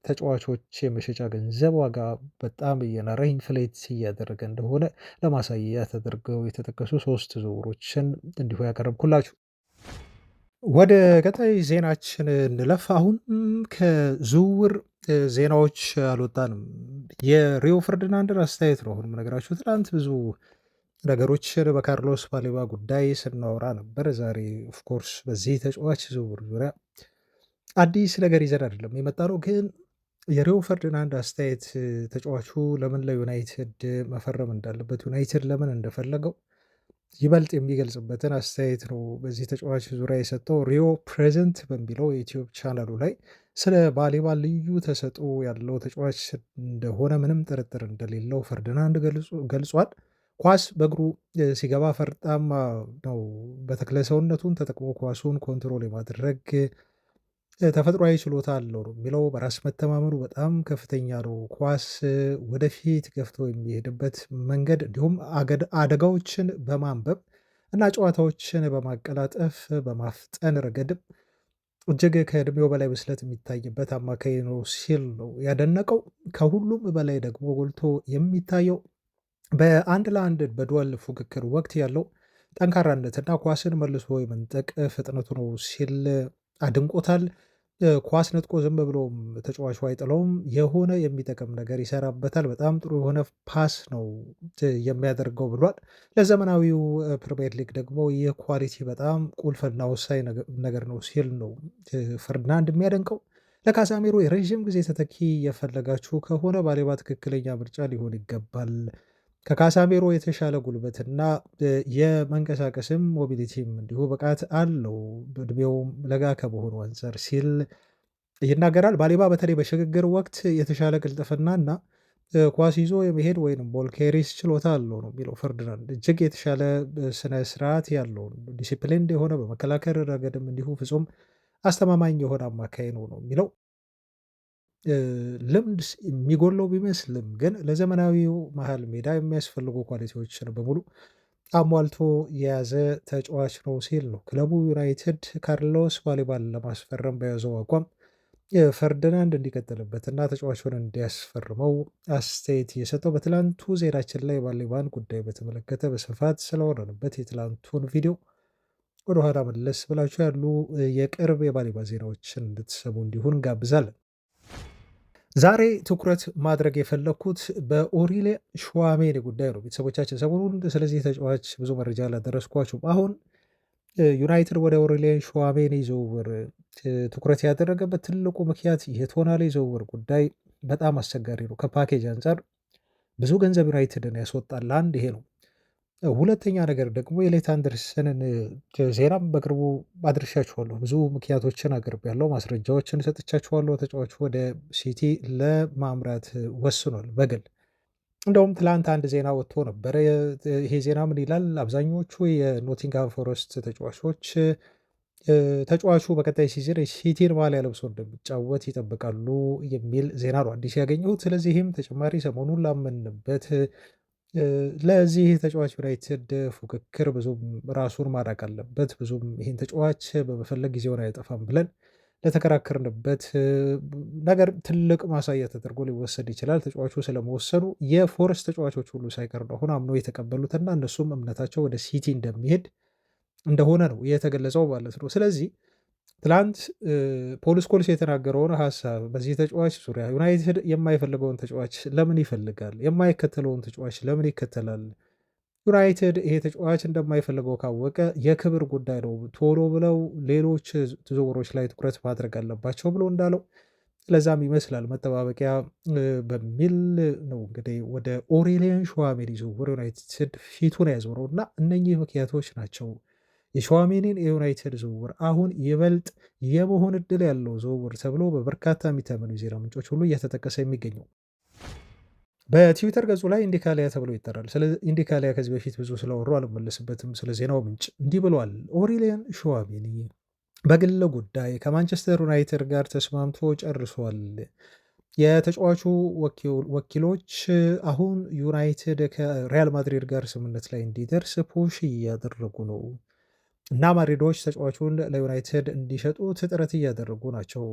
ተጫዋቾች የመሸጫ ገንዘብ ዋጋ በጣም እየናረ ኢንፍሌት እያደረገ እንደሆነ ለማሳያ ተደርገው የተጠቀሱ 3 ዝውውሮችን እንዲሁ ያቀረብኩላችሁ። ወደ ቀጣይ ዜናችን እንለፍ። አሁን ከዝውውር ዜናዎች አልወጣንም። የሪዮ ፈርዲናንድን አስተያየት ነው አሁንም ነገራችሁ። ትናንት ብዙ ነገሮችን በካርሎስ ባሌባ ጉዳይ ስናወራ ነበር። ዛሬ ኦፍኮርስ በዚህ ተጫዋች ዝውውር ዙሪያ አዲስ ነገር ይዘን አይደለም የመጣ ነው። ግን የሪዮ ፈርዲናንድ አስተያየት ተጫዋቹ ለምን ለዩናይትድ መፈረም እንዳለበት፣ ዩናይትድ ለምን እንደፈለገው ይበልጥ የሚገልጽበትን አስተያየት ነው በዚህ ተጫዋች ዙሪያ የሰጠው። ሪዮ ፕሬዘንት በሚለው የዩቲዩብ ቻናሉ ላይ ስለ ባሌባ ልዩ ተሰጥኦ ያለው ተጫዋች እንደሆነ ምንም ጥርጥር እንደሌለው ፈርዲናንድ ገልጿል። ኳስ በእግሩ ሲገባ ፈርጣማ ነው። በተክለ ሰውነቱን ተጠቅሞ ኳሱን ኮንትሮል የማድረግ ተፈጥሯዊ ችሎታ አለው ነው የሚለው። በራስ መተማመኑ በጣም ከፍተኛ ነው። ኳስ ወደፊት ገፍቶ የሚሄድበት መንገድ እንዲሁም አደጋዎችን በማንበብ እና ጨዋታዎችን በማቀላጠፍ በማፍጠን ረገድም እጅግ ከእድሜው በላይ ብስለት የሚታይበት አማካይ ነው ሲል ነው ያደነቀው። ከሁሉም በላይ ደግሞ ጎልቶ የሚታየው በአንድ ለአንድ በዱዋል ፉክክር ወቅት ያለው ጠንካራነትና ኳስን መልሶ የመንጠቅ ፍጥነቱ ነው ሲል አድንቆታል። ኳስ ነጥቆ ዝም ብሎም ተጫዋቹ አይጥለውም። የሆነ የሚጠቅም ነገር ይሰራበታል። በጣም ጥሩ የሆነ ፓስ ነው የሚያደርገው ብሏል። ለዘመናዊው ፕሪሚየር ሊግ ደግሞ ይህ ኳሊቲ በጣም ቁልፍና ወሳኝ ነገር ነው ሲል ነው ፈርዲናንድ የሚያደንቀው። ለካሳሜሮ የረዥም ጊዜ ተተኪ የፈለጋችሁ ከሆነ ባሌባ ትክክለኛ ምርጫ ሊሆን ይገባል። ከካሳሜሮ የተሻለ ጉልበትና የመንቀሳቀስም ሞቢሊቲም እንዲሁ ብቃት አለው እድሜውም ለጋ ከመሆኑ አንፃር ሲል ይናገራል። ባሌባ በተለይ በሽግግር ወቅት የተሻለ ቅልጥፍና እና ኳስ ይዞ የመሄድ ወይም ቦል ኬሪስ ችሎታ አለው ነው የሚለው ፈርዲናንድ። እጅግ የተሻለ ስነ ስርዓት ያለው ዲሲፕሊንድ የሆነ በመከላከል ረገድም እንዲሁ ፍጹም አስተማማኝ የሆነ አማካይ ነው የሚለው። ልምድ የሚጎለው ቢመስልም ግን ለዘመናዊው መሃል ሜዳ የሚያስፈልጉ ኳሊቲዎችን በሙሉ አሟልቶ የያዘ ተጫዋች ነው ሲል ነው ክለቡ ዩናይትድ ካርሎስ ባሌባን ለማስፈረም በያዘው አቋም ፈርዲናንድ እንዲቀጥልበትና ተጫዋቹን እንዲያስፈርመው አስተያየት እየሰጠው። በትላንቱ ዜናችን ላይ ባሌባን ጉዳይ በተመለከተ በስፋት ስለወረንበት የትላንቱን ቪዲዮ ወደኋላ መለስ ብላችሁ ያሉ የቅርብ የባሌባ ዜናዎችን እንድትሰሙ እንዲሁን ጋብዛለን። ዛሬ ትኩረት ማድረግ የፈለግኩት በኦሪሌ ሹዋሜኒ ጉዳይ ነው። ቤተሰቦቻችን ሰሞኑን ስለዚህ ተጫዋች ብዙ መረጃ አላደረስኳችሁም። አሁን ዩናይትድ ወደ ኦሪሊያን ሹዋሜኒ ዝውውር ትኩረት ያደረገበት ትልቁ ምክንያት የቶናሊ ዝውውር ጉዳይ በጣም አስቸጋሪ ነው። ከፓኬጅ አንጻር ብዙ ገንዘብ ዩናይትድን ያስወጣል። አንድ ይሄ ነው። ሁለተኛ ነገር ደግሞ የሌት አንደርሰንን ዜናም በቅርቡ አድርሻችኋለሁ። ብዙ ምክንያቶችን አቅርቤያለሁ፣ ማስረጃዎችን ሰጥቻችኋለሁ። ተጫዋቹ ወደ ሲቲ ለማምራት ወስኗል በግል። እንደውም ትላንት አንድ ዜና ወጥቶ ነበረ። ይሄ ዜና ምን ይላል? አብዛኞቹ የኖቲንግሃም ፎረስት ተጫዋቾች ተጫዋቹ በቀጣይ ሲዝን ሲቲን ማሊያ ለብሶ እንደሚጫወት ይጠብቃሉ የሚል ዜና ነው አዲስ ያገኘሁት። ስለዚህም ተጨማሪ ሰሞኑን ላመንበት ለዚህ ተጫዋች ዩናይትድ ፉክክር ብዙም ራሱን ማራቅ አለበት፣ ብዙም ይህን ተጫዋች በመፈለግ ጊዜውን አያጠፋም ብለን ለተከራከርንበት ነገር ትልቅ ማሳያ ተደርጎ ሊወሰድ ይችላል። ተጫዋቹ ስለመወሰኑ የፎረስት ተጫዋቾች ሁሉ ሳይቀር ነው አሁን አምነው የተቀበሉትና እነሱም እምነታቸው ወደ ሲቲ እንደሚሄድ እንደሆነ ነው የተገለጸው ማለት ነው። ስለዚህ ትላንት ፖል ስኮልስ የተናገረውን ሀሳብ በዚህ ተጫዋች ዙሪያ ዩናይትድ የማይፈልገውን ተጫዋች ለምን ይፈልጋል? የማይከተለውን ተጫዋች ለምን ይከተላል? ዩናይትድ ይሄ ተጫዋች እንደማይፈልገው ካወቀ የክብር ጉዳይ ነው፣ ቶሎ ብለው ሌሎች ዝውውሮች ላይ ትኩረት ማድረግ አለባቸው ብሎ እንዳለው ለዛም ይመስላል መጠባበቂያ በሚል ነው እንግዲህ ወደ ኦሬሊያን ሹዋሜኒ ዝውውር ዩናይትድ ፊቱን ያዞረው እና እነኚህ ምክንያቶች ናቸው የሸዋሜኒን የዩናይትድ ዝውውር አሁን ይበልጥ የመሆን እድል ያለው ዝውውር ተብሎ በበርካታ የሚታመኑ የዜና ምንጮች ሁሉ እየተጠቀሰ የሚገኘው። በትዊተር ገጹ ላይ ኢንዲካሊያ ተብሎ ይጠራል። ስለ ኢንዲካሊያ ከዚህ በፊት ብዙ ስለወሩ አልመለስበትም። ስለ ዜናው ምንጭ እንዲህ ብሏል። ኦሬሊያን ሸዋሜኒ በግል ጉዳይ ከማንቸስተር ዩናይትድ ጋር ተስማምቶ ጨርሷል። የተጫዋቹ ወኪሎች አሁን ዩናይትድ ከሪያል ማድሪድ ጋር ስምምነት ላይ እንዲደርስ ፑሽ እያደረጉ ነው እና ማድሪዶች ተጫዋቹን ለዩናይትድ እንዲሸጡት ጥረት እያደረጉ ናቸው።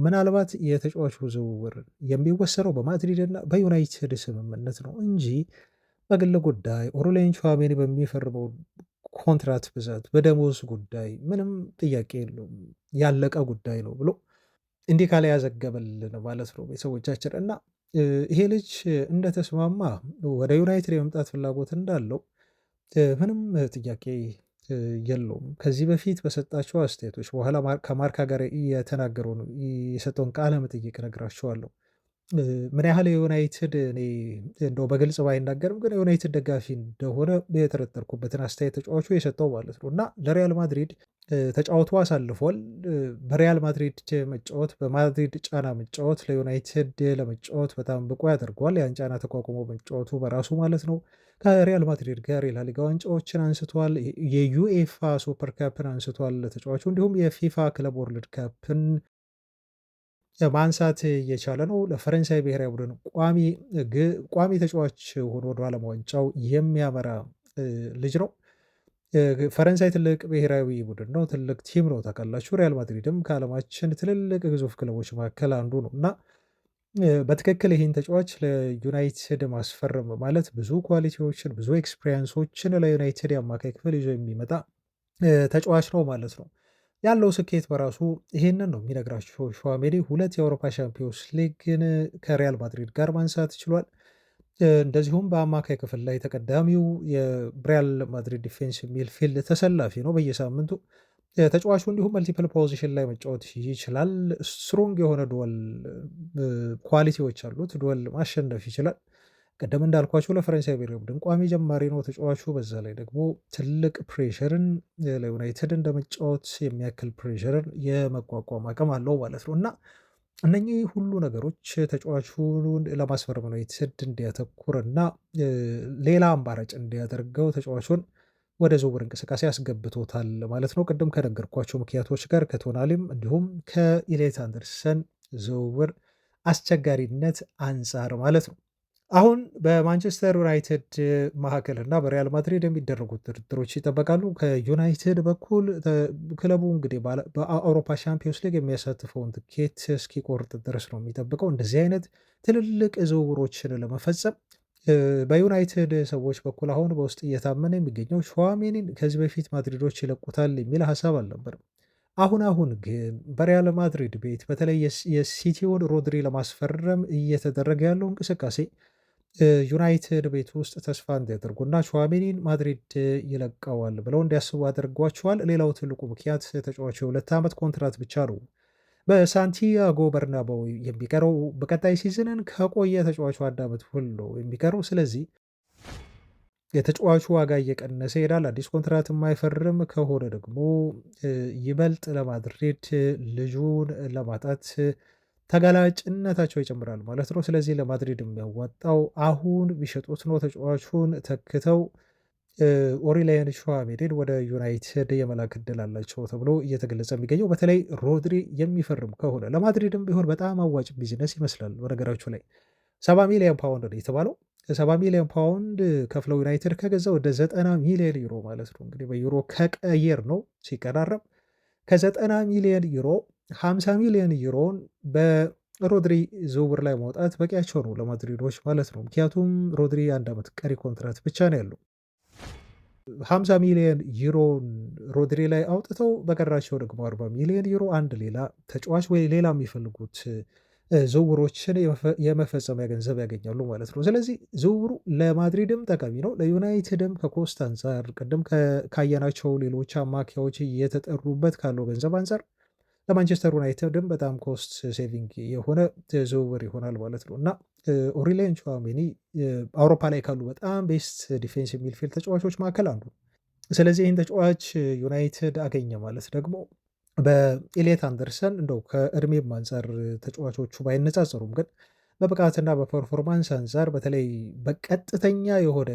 ምናልባት የተጫዋቹ ዝውውር የሚወሰነው በማድሪድ እና በዩናይትድ ስምምነት ነው እንጂ በግል ጉዳይ ኦሬሊያን ቹዋሜኒ በሚፈርመው ኮንትራት ብዛት፣ በደሞዝ ጉዳይ ምንም ጥያቄ የለውም፣ ያለቀ ጉዳይ ነው ብሎ እንዲህ ካለ ያዘገበልን ማለት ነው ቤተሰቦቻችን። እና ይሄ ልጅ እንደተስማማ ወደ ዩናይትድ የመምጣት ፍላጎት እንዳለው ምንም ጥያቄ የለውም። ከዚህ በፊት በሰጣቸው አስተያየቶች በኋላ ከማርካ ጋር የተናገረውን የሰጠውን ቃለ መጠይቅ እነግራችኋለሁ። ምን ያህል የዩናይትድ እኔ እንደው በግልጽ ባይናገርም ግን የዩናይትድ ደጋፊ እንደሆነ የጠረጠርኩበትን አስተያየት ተጫዋቹ የሰጠው ማለት ነው እና ለሪያል ማድሪድ ተጫውቶ አሳልፏል። በሪያል ማድሪድ መጫወት፣ በማድሪድ ጫና መጫወት ለዩናይትድ ለመጫወት በጣም ብቁ ያደርገዋል። ያን ጫና ተቋቁሞ መጫወቱ በራሱ ማለት ነው። ከሪያል ማድሪድ ጋር የላሊጋ ዋንጫዎችን አንስቷል። የዩኤፋ ሱፐር ካፕን አንስቷል ተጫዋቹ። እንዲሁም የፊፋ ክለብ ወርልድ ካፕን ማንሳት እየቻለ ነው። ለፈረንሳይ ብሔራዊ ቡድን ቋሚ ተጫዋች ሆኖ ወደ ዓለም ዋንጫው የሚያመራ ልጅ ነው። ፈረንሳይ ትልቅ ብሔራዊ ቡድን ነው፣ ትልቅ ቲም ነው ታውቃላችሁ። ሪያል ማድሪድም ከዓለማችን ትልልቅ ግዙፍ ክለቦች መካከል አንዱ ነው እና በትክክል ይህን ተጫዋች ለዩናይትድ ማስፈረም ማለት ብዙ ኳሊቲዎችን ብዙ ኤክስፔሪንሶችን ለዩናይትድ የአማካይ ክፍል ይዞ የሚመጣ ተጫዋች ነው ማለት ነው። ያለው ስኬት በራሱ ይሄንን ነው የሚነግራቸው። ሹዋሜኒ 2 የአውሮፓ ሻምፒዮንስ ሊግን ከሪያል ማድሪድ ጋር ማንሳት ችሏል። እንደዚሁም በአማካይ ክፍል ላይ ተቀዳሚው የሪያል ማድሪድ ዲፌንስ ሚድፊልድ ተሰላፊ ነው በየሳምንቱ ተጫዋቹ። እንዲሁም መልቲፕል ፖዚሽን ላይ መጫወት ይችላል። ስትሮንግ የሆነ ዱወል ኳሊቲዎች አሉት። ዱወል ማሸነፍ ይችላል። ቀደም እንዳልኳቸው ለፈረንሳይ ብሔራዊ ቡድን ቋሚ ጀማሪ ነው ተጫዋቹ። በዛ ላይ ደግሞ ትልቅ ፕሬሸርን ለዩናይትድ እንደመጫወት የሚያክል ፕሬሸርን የመቋቋም አቅም አለው ማለት ነው እና እነኚህ ሁሉ ነገሮች ተጫዋቹን ለማስፈረም ዩናይትድ እንዲያተኩር እና ሌላ አማራጭ እንዲያደርገው ተጫዋቹን ወደ ዝውውር እንቅስቃሴ ያስገብቶታል ማለት ነው። ቅድም ከነገርኳቸው ምክንያቶች ጋር ከቶናሊም እንዲሁም ከኢሌት አንደርሰን ዝውውር አስቸጋሪነት አንጻር ማለት ነው። አሁን በማንቸስተር ዩናይትድ መካከል እና በሪያል ማድሪድ የሚደረጉት ድርድሮች ይጠበቃሉ። ከዩናይትድ በኩል ክለቡ እንግዲህ በአውሮፓ ሻምፒዮንስ ሊግ የሚያሳትፈውን ትኬት እስኪቆርጥ ድረስ ነው የሚጠብቀው። እንደዚህ አይነት ትልልቅ ዝውውሮችን ለመፈጸም በዩናይትድ ሰዎች በኩል አሁን በውስጥ እየታመነ የሚገኘው ሹዋሜኒን ከዚህ በፊት ማድሪዶች ይለቁታል የሚል ሀሳብ አልነበርም። አሁን ግን በሪያል ማድሪድ ቤት በተለይ የሲቲውን ሮድሪ ለማስፈረም እየተደረገ ያለው እንቅስቃሴ ዩናይትድ ቤት ውስጥ ተስፋ እንዲያደርጉና ቹዋሜኒን ማድሪድ ይለቀዋል ብለው እንዲያስቡ አድርጓቸዋል። ሌላው ትልቁ ምክንያት ተጫዋቹ የ2 ዓመት ኮንትራት ብቻ ነው በሳንቲያጎ በርናባው የሚቀረው። በቀጣይ ሲዝንን ከቆየ ተጫዋቹ 1 ዓመት ሁሉ የሚቀረው። ስለዚህ የተጫዋቹ ዋጋ እየቀነሰ ይሄዳል። አዲስ ኮንትራት የማይፈርም ከሆነ ደግሞ ይበልጥ ለማድሪድ ልጁን ለማጣት ተጋላጭነታቸው ይጨምራል ማለት ነው። ስለዚህ ለማድሪድ የሚያዋጣው አሁን ቢሸጡት ነው። ተጫዋቹን ተክተው ኦሪላያን ሹዋሜኒን ወደ ዩናይትድ የመላክ እድል አላቸው ተብሎ እየተገለጸ የሚገኘው በተለይ ሮድሪ የሚፈርም ከሆነ ለማድሪድም ቢሆን በጣም አዋጭ ቢዝነስ ይመስላል። በነገራችሁ ላይ 70 ሚሊዮን ፓውንድ ነው የተባለው። 70 ሚሊዮን ፓውንድ ከፍለው ዩናይትድ ከገዛ ወደ 90 ሚሊዮን ዩሮ ማለት ነው። እንግዲህ በዩሮ ከቀየር ነው ሲቀራረብ ከ90 ሚሊዮን ዩሮ 50 ሚሊዮን ዩሮን በሮድሪ ዝውውር ላይ ማውጣት በቂያቸው ነው ለማድሪዶች ማለት ነው። ምክንያቱም ሮድሪ 1 ዓመት ቀሪ ኮንትራት ብቻ ነው ያለው። 50 ሚሊዮን ዩሮን ሮድሪ ላይ አውጥተው በቀራቸው ደግሞ 40 ሚሊዮን ዩሮ አንድ ሌላ ተጫዋች ወይ ሌላ የሚፈልጉት ዝውውሮችን የመፈጸሚያ ገንዘብ ያገኛሉ ማለት ነው። ስለዚህ ዝውውሩ ለማድሪድም ጠቃሚ ነው፣ ለዩናይትድም ከኮስት አንጻር ቅድም ካየናቸው ሌሎች አማካዮች እየተጠሩበት ካለው ገንዘብ አንጻር ለማንቸስተር ዩናይትድም በጣም ኮስት ሴቪንግ የሆነ ዝውውር ይሆናል ማለት ነው እና ኦሪሊያን ቹዋሜኒ አውሮፓ ላይ ካሉ በጣም ቤስት ዲፌንስ ሚድፊልድ ተጫዋቾች መካከል አንዱ። ስለዚህ ይህን ተጫዋች ዩናይትድ አገኘ ማለት ደግሞ በኤሌት አንደርሰን እንደው ከእድሜም አንጻር ተጫዋቾቹ ባይነጻጸሩም ግን በብቃትና በፐርፎርማንስ አንጻር በተለይ በቀጥተኛ የሆነ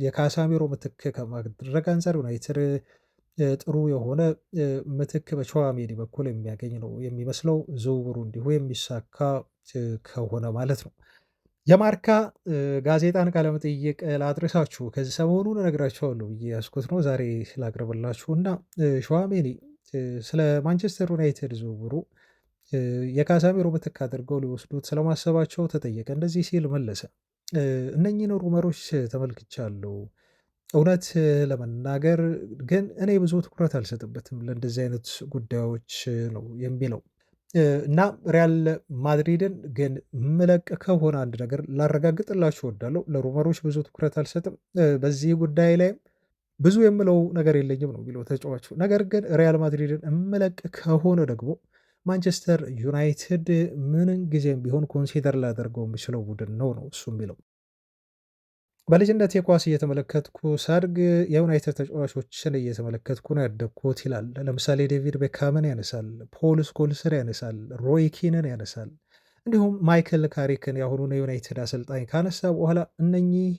የካሳሚሮ ምትክ ከማድረግ አንጻር ዩናይትድ ጥሩ የሆነ ምትክ በቹዋሜኒ በኩል የሚያገኝ ነው የሚመስለው። ዝውውሩ እንዲሁ የሚሳካ ከሆነ ማለት ነው። የማርካ ጋዜጣን ቃለመጠይቅ ላድረሳችሁ። ከዚህ ሰሞኑን እነግራችኋለሁ ብዬ ያስኩት ነው ዛሬ ላቅርብላችሁ እና ቹዋሜኒ ስለ ማንቸስተር ዩናይትድ ዝውውሩ የካሳሚሮ ምትክ አድርገው ሊወስዱት ስለማሰባቸው ተጠየቀ። እንደዚህ ሲል መለሰ። እነኚህን ሩመሮች ተመልክቻለሁ። እውነት ለመናገር ግን እኔ ብዙ ትኩረት አልሰጥበትም ለእንደዚህ አይነት ጉዳዮች ነው የሚለው እና ሪያል ማድሪድን ግን ምለቅ ከሆነ አንድ ነገር ላረጋግጥላችሁ እወዳለሁ። ለሩመሮች ብዙ ትኩረት አልሰጥም። በዚህ ጉዳይ ላይም ብዙ የምለው ነገር የለኝም ነው የሚለው ተጫዋቹ። ነገር ግን ሪያል ማድሪድን እምለቅ ከሆነ ደግሞ ማንቸስተር ዩናይትድ ምንም ጊዜም ቢሆን ኮንሲደር ላደርገው የሚችለው ቡድን ነው እሱ የሚለው። በልጅነት የኳስ እየተመለከትኩ ሳድግ የዩናይትድ ተጫዋቾችን እየተመለከትኩ ነው ያደግኩት ይላል። ለምሳሌ ዴቪድ ቤካምን ያነሳል፣ ፖል ስኮልስን ያነሳል፣ ሮይ ኪንን ያነሳል። እንዲሁም ማይክል ካሪክን የአሁኑን የዩናይትድ አሰልጣኝ ካነሳ በኋላ እነኚህ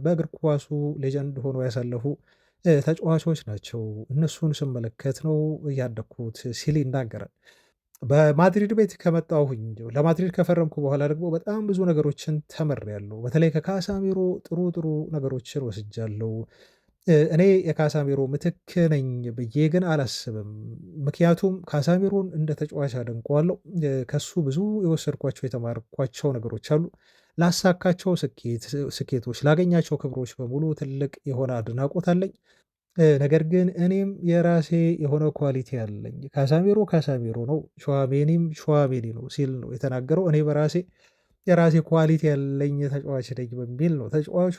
በእግር ኳሱ ሌጀንድ ሆኖ ያሳለፉ ተጫዋቾች ናቸው። እነሱን ስመለከት ነው እያደግኩት ሲል ይናገራል። በማድሪድ ቤት ከመጣሁኝ ለማድሪድ ከፈረምኩ በኋላ ደግሞ በጣም ብዙ ነገሮችን ተምሬያለሁ። በተለይ ከካሳሚሮ ጥሩ ጥሩ ነገሮችን ወስጃለሁ። እኔ የካሳሚሮ ምትክ ነኝ ብዬ ግን አላስብም። ምክንያቱም ካሳሚሮን እንደ ተጫዋች አደንቀዋለሁ። ከሱ ብዙ የወሰድኳቸው የተማርኳቸው ነገሮች አሉ። ላሳካቸው ስኬቶች፣ ላገኛቸው ክብሮች በሙሉ ትልቅ የሆነ አድናቆት አለኝ። ነገር ግን እኔም የራሴ የሆነ ኳሊቲ አለኝ። ካሳሚሮ ነው፣ ቹዋሜኒም ቹዋሜኒ ነው ሲል ነው የተናገረው። እኔ በራሴ የራሴ ኳሊቲ ያለኝ ተጫዋች ነኝ በሚል ነው ተጫዋቹ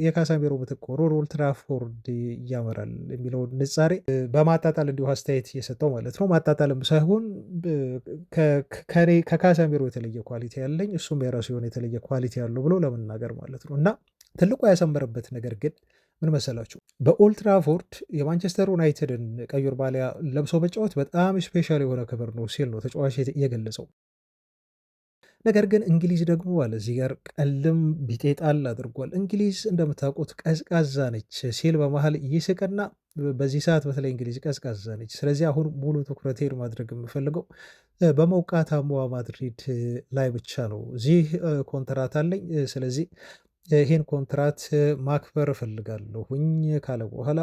የካሳሚሮ ምትክ ሆኖ ኦልድ ትራፎርድ ያመራል የሚለውን ንጻሬ በማጣጣል እንዲሁ አስተያየት እየሰጠው ማለት ነው። ማጣጣልም ሳይሆን ከካሳሚሮ የተለየ ኳሊቲ ያለኝ እሱም የራሱ የሆነ የተለየ ኳሊቲ ያለው ብሎ ለመናገር ማለት ነው። እና ትልቁ ያሰመረበት ነገር ግን ምን መሰላችሁ? በኦልድ ትራፎርድ የማንቸስተር ዩናይትድን ቀዩር ባሊያ ለብሶ መጫወት በጣም ስፔሻል የሆነ ክብር ነው ሲል ነው ተጫዋች የገለጸው። ነገር ግን እንግሊዝ ደግሞ አለ እዚህ ጋር ቀልም ቢጤጣል አድርጓል። እንግሊዝ እንደምታውቁት ቀዝቃዛ ነች ሲል በመሀል ይስቅና በዚህ ሰዓት በተለይ እንግሊዝ ቀዝቃዛ ነች። ስለዚህ አሁን ሙሉ ትኩረቴን ማድረግ የምፈልገው በሞቃታማዋ ማድሪድ ላይ ብቻ ነው። እዚህ ኮንትራት አለኝ። ስለዚህ ይህን ኮንትራት ማክበር እፈልጋለሁኝ ካለ በኋላ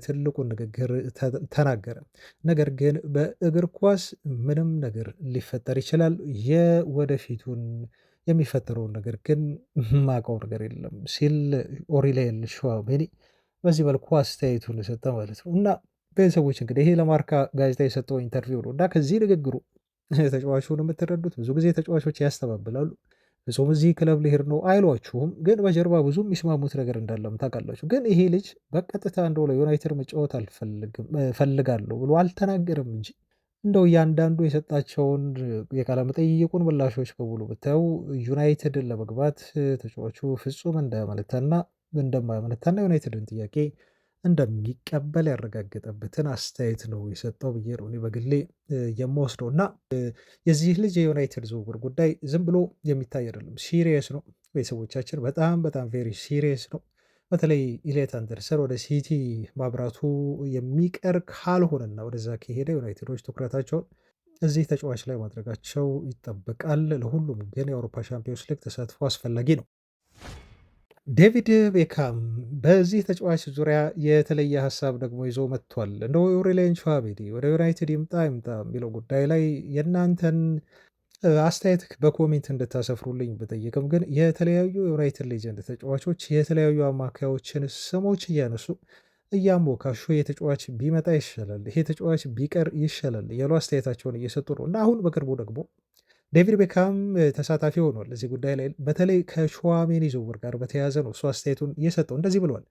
ትልቁን ንግግር ተናገረ። ነገር ግን በእግር ኳስ ምንም ነገር ሊፈጠር ይችላል። የወደፊቱን የሚፈጠረውን ነገር ግን ማቀው ነገር የለም ሲል ኦሪሊያን ቹዋሜኒ በዚህ መልኩ አስተያየቱን ሰጠ ማለት ነው። እና ቤተሰቦች እንግዲህ ይሄ ለማርካ ጋዜጣ የሰጠው ኢንተርቪው ነው እና ከዚህ ንግግሩ ተጫዋቹን የምትረዱት ብዙ ጊዜ ተጫዋቾች ያስተባብላሉ። ፍጹም እዚህ ክለብ ልሄድ ነው አይሏችሁም፣ ግን በጀርባ ብዙ የሚስማሙት ነገር እንዳለም ታውቃላችሁ። ግን ይሄ ልጅ በቀጥታ እንደው ለዩናይትድ መጫወት አልፈልግም እፈልጋለሁ ብሎ አልተናገርም እንጂ እንደው እያንዳንዱ የሰጣቸውን የቃለ መጠይቁን ምላሾች በሙሉ ብታዩ ዩናይትድን ለመግባት ተጫዋቹ ፍጹም እንደማያመነታና ዩናይትድን ጥያቄ እንደሚቀበል ያረጋገጠበትን አስተያየት ነው የሰጠው ብዬ ነው እኔ በግሌ የምወስደው። እና የዚህ ልጅ የዩናይትድ ዝውውር ጉዳይ ዝም ብሎ የሚታይ አይደለም፣ ሲሪየስ ነው። ቤተሰቦቻችን በጣም በጣም ቬሪ ሲሪየስ ነው። በተለይ ኢሌት አንደርሰን ወደ ሲቲ ማብራቱ የሚቀር ካልሆነና ወደዛ ከሄደ ዩናይትዶች ትኩረታቸውን እዚህ ተጫዋች ላይ ማድረጋቸው ይጠበቃል። ለሁሉም ግን የአውሮፓ ሻምፒዮንስ ሊግ ተሳትፎ አስፈላጊ ነው። ዴቪድ ቤካም በዚህ ተጫዋች ዙሪያ የተለየ ሀሳብ ደግሞ ይዞ መጥቷል። እንደ ኦሬሊያን ቹዋሜኒ ወደ ዩናይትድ ይምጣ የሚለው ጉዳይ ላይ የእናንተን አስተያየት በኮሜንት እንድታሰፍሩልኝ ብጠይቅም ግን የተለያዩ የዩናይትድ ሌጀንድ ተጫዋቾች የተለያዩ አማካዮችን ስሞች እያነሱ እያሞካሹ የተጫዋች ቢመጣ ይሻላል፣ ይሄ ተጫዋች ቢቀር ይሻላል እያሉ አስተያየታቸውን እየሰጡ ነው እና አሁን በቅርቡ ደግሞ ዴቪድ ቤካም ተሳታፊ ሆኗል እዚህ ጉዳይ ላይ በተለይ ከቹዋሜኒ ዝውውር ጋር በተያያዘ ነው እሱ አስተያየቱን እየሰጠው። እንደዚህ ብሏል።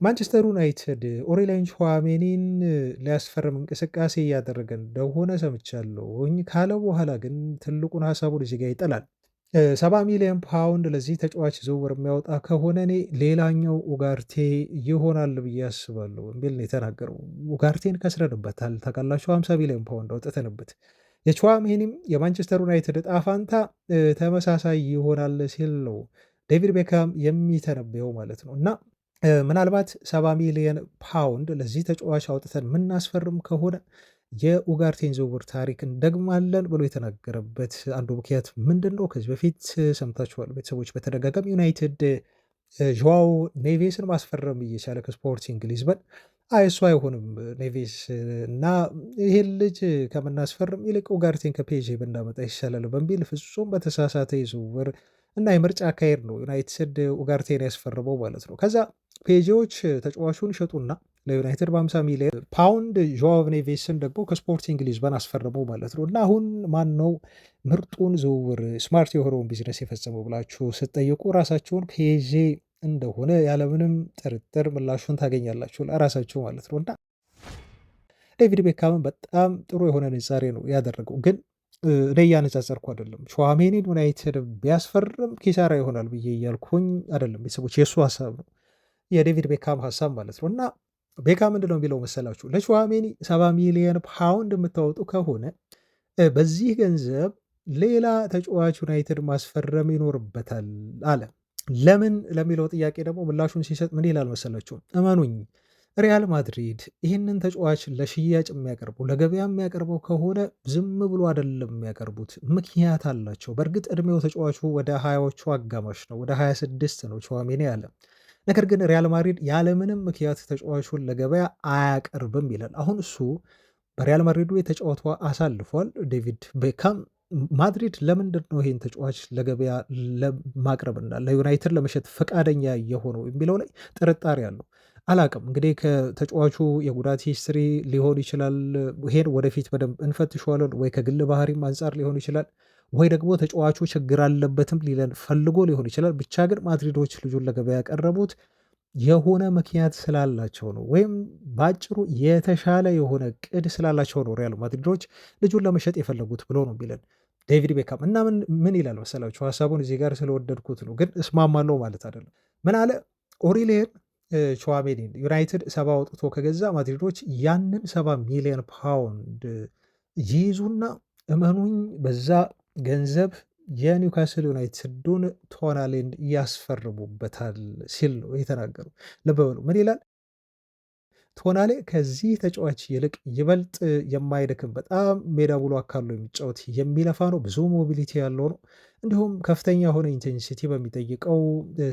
ማንቸስተር ዩናይትድ ኦሬላይን ቹዋሜኒን ሊያስፈርም እንቅስቃሴ እያደረገ እንደሆነ ሰምቻለሁኝ ካለ በኋላ ግን ትልቁን ሀሳቡን እዚህ ጋር ይጠላል። 70 ሚሊዮን ፓውንድ ለዚህ ተጫዋች ዝውውር የሚያወጣ ከሆነ እኔ ሌላኛው ኡጋርቴ ይሆናል ብዬ አስባለሁ የሚል ነው የተናገረው። ኡጋርቴን ከስረንበታል ታውቃላችሁ፣ 50 ሚሊዮን ፓውንድ አውጥተንበት የቹዋሜኒም የማንቸስተር ዩናይትድ ዕጣ ፈንታ ተመሳሳይ ይሆናል ሲል ነው ዴቪድ ቤካም የሚተነበየው ማለት ነው። እና ምናልባት 70 ሚሊዮን ፓውንድ ለዚህ ተጫዋች አውጥተን የምናስፈርም ከሆነ የኡጋርቴን ዝውውር ታሪክ እንደግማለን ብሎ የተናገረበት አንዱ ምክንያት ምንድን ነው? ከዚህ በፊት ሰምታችኋል ቤተሰቦች፣ በተደጋጋሚ ዩናይትድ ዥዋው ኔቬስን ማስፈረም እየቻለ ከስፖርቲንግ ሊዝበን እሱ አይሆንም ኔቬስ እና ይሄን ልጅ ከምናስፈርም ይልቅ ኡጋርቴን ከፔዤ ብናመጣ ይሻላል በሚል ፍጹም በተሳሳተ የዝውውር እና የምርጫ አካሄድ ነው ዩናይትድ ኡጋርቴን ያስፈርመው ማለት ነው። ከዛ ፔዤዎች ተጫዋቹን ሸጡና ለዩናይትድ በ50 ሚሊዮን ፓውንድ ዦዋው ኔቬስን ደግሞ ከስፖርቲንግ ሊዝበን አስፈርመው ማለት ነው። እና አሁን ማን ነው ምርጡን ዝውውር ስማርት የሆነውን ቢዝነስ የፈጸመው ብላችሁ ስትጠይቁ ራሳችሁን ፔዤ እንደሆነ ያለምንም ጥርጥር ምላሹን ታገኛላችሁ ለራሳችሁ ማለት ነው። እና ዴቪድ ቤካምን በጣም ጥሩ የሆነ ንጻሬ ነው ያደረገው። ግን እኔ እያነጻጸርኩ አይደለም። ቹዋሜኒን ዩናይትድ ቢያስፈርም ኪሳራ ይሆናል ብዬ እያልኩኝ አይደለም። ቤተሰቦች የእሱ ሀሳብ ነው የዴቪድ ቤካም ሀሳብ ማለት ነው። እና ቤካም ምንድን ነው የሚለው መሰላችሁ? ለቹዋሜኒ 70 ሚሊዮን ፓውንድ የምታወጡ ከሆነ በዚህ ገንዘብ ሌላ ተጫዋች ዩናይትድ ማስፈረም ይኖርበታል አለ። ለምን ለሚለው ጥያቄ ደግሞ ምላሹን ሲሰጥ ምን ይላል መሰላችሁ? እመኑኝ ሪያል ማድሪድ ይህንን ተጫዋች ለሽያጭ የሚያቀርበው ለገበያ የሚያቀርበው ከሆነ ዝም ብሎ አይደለም የሚያቀርቡት፣ ምክንያት አላቸው። በእርግጥ እድሜው ተጫዋቹ ወደ 20ዎቹ አጋማሽ ነው፣ ወደ 26 ነው ቹዋሜኒ ያለ። ነገር ግን ሪያል ማድሪድ ያለምንም ምክንያት ተጫዋቹን ለገበያ አያቀርብም ይላል። አሁን እሱ በሪያል ማድሪዱ የተጫወቱ አሳልፏል ዴቪድ ቤካም። ማድሪድ ለምንድን ነው ይሄን ተጫዋች ለገበያ ለማቅረብና ለዩናይትድ ለመሸጥ ፈቃደኛ የሆነው የሚለው ላይ ጥርጣሬ አለው። አላቅም እንግዲህ ከተጫዋቹ የጉዳት ሂስትሪ ሊሆን ይችላል። ይሄን ወደፊት በደንብ እንፈትሸዋለን። ወይ ከግል ባህሪም አንጻር ሊሆን ይችላል፣ ወይ ደግሞ ተጫዋቹ ችግር አለበትም ሊለን ፈልጎ ሊሆን ይችላል። ብቻ ግን ማድሪዶች ልጁን ለገበያ ያቀረቡት የሆነ ምክንያት ስላላቸው ነው፣ ወይም በአጭሩ የተሻለ የሆነ ቅድ ስላላቸው ነው ሪያል ማድሪዶች ልጁን ለመሸጥ የፈለጉት ብሎ ነው ቢለን ዴቪድ ቤካም። እና ምን ይላል መሰላችሁ? ሀሳቡን እዚህ ጋር ስለወደድኩት ነው፣ ግን እስማማለሁ ማለት አይደለም። ምን አለ? ኦሪሊየን ቹዋሜኒን ዩናይትድ 70 አውጥቶ ከገዛ ማድሪዶች ያንን 70 ሚሊዮን ፓውንድ ይይዙና እመኑኝ በዛ ገንዘብ የኒውካስል ዩናይትዱን ቶናሌን ያስፈርሙበታል ሲል ነው የተናገሩ። ልብ በሉ ምን ይላል? ቶናሌ ከዚህ ተጫዋች ይልቅ ይበልጥ የማይደክም በጣም ሜዳ ብሎ አካሎ የሚጫወት የሚለፋ ነው። ብዙ ሞቢሊቲ ያለው ነው። እንዲሁም ከፍተኛ የሆነ ኢንቴንሲቲ በሚጠይቀው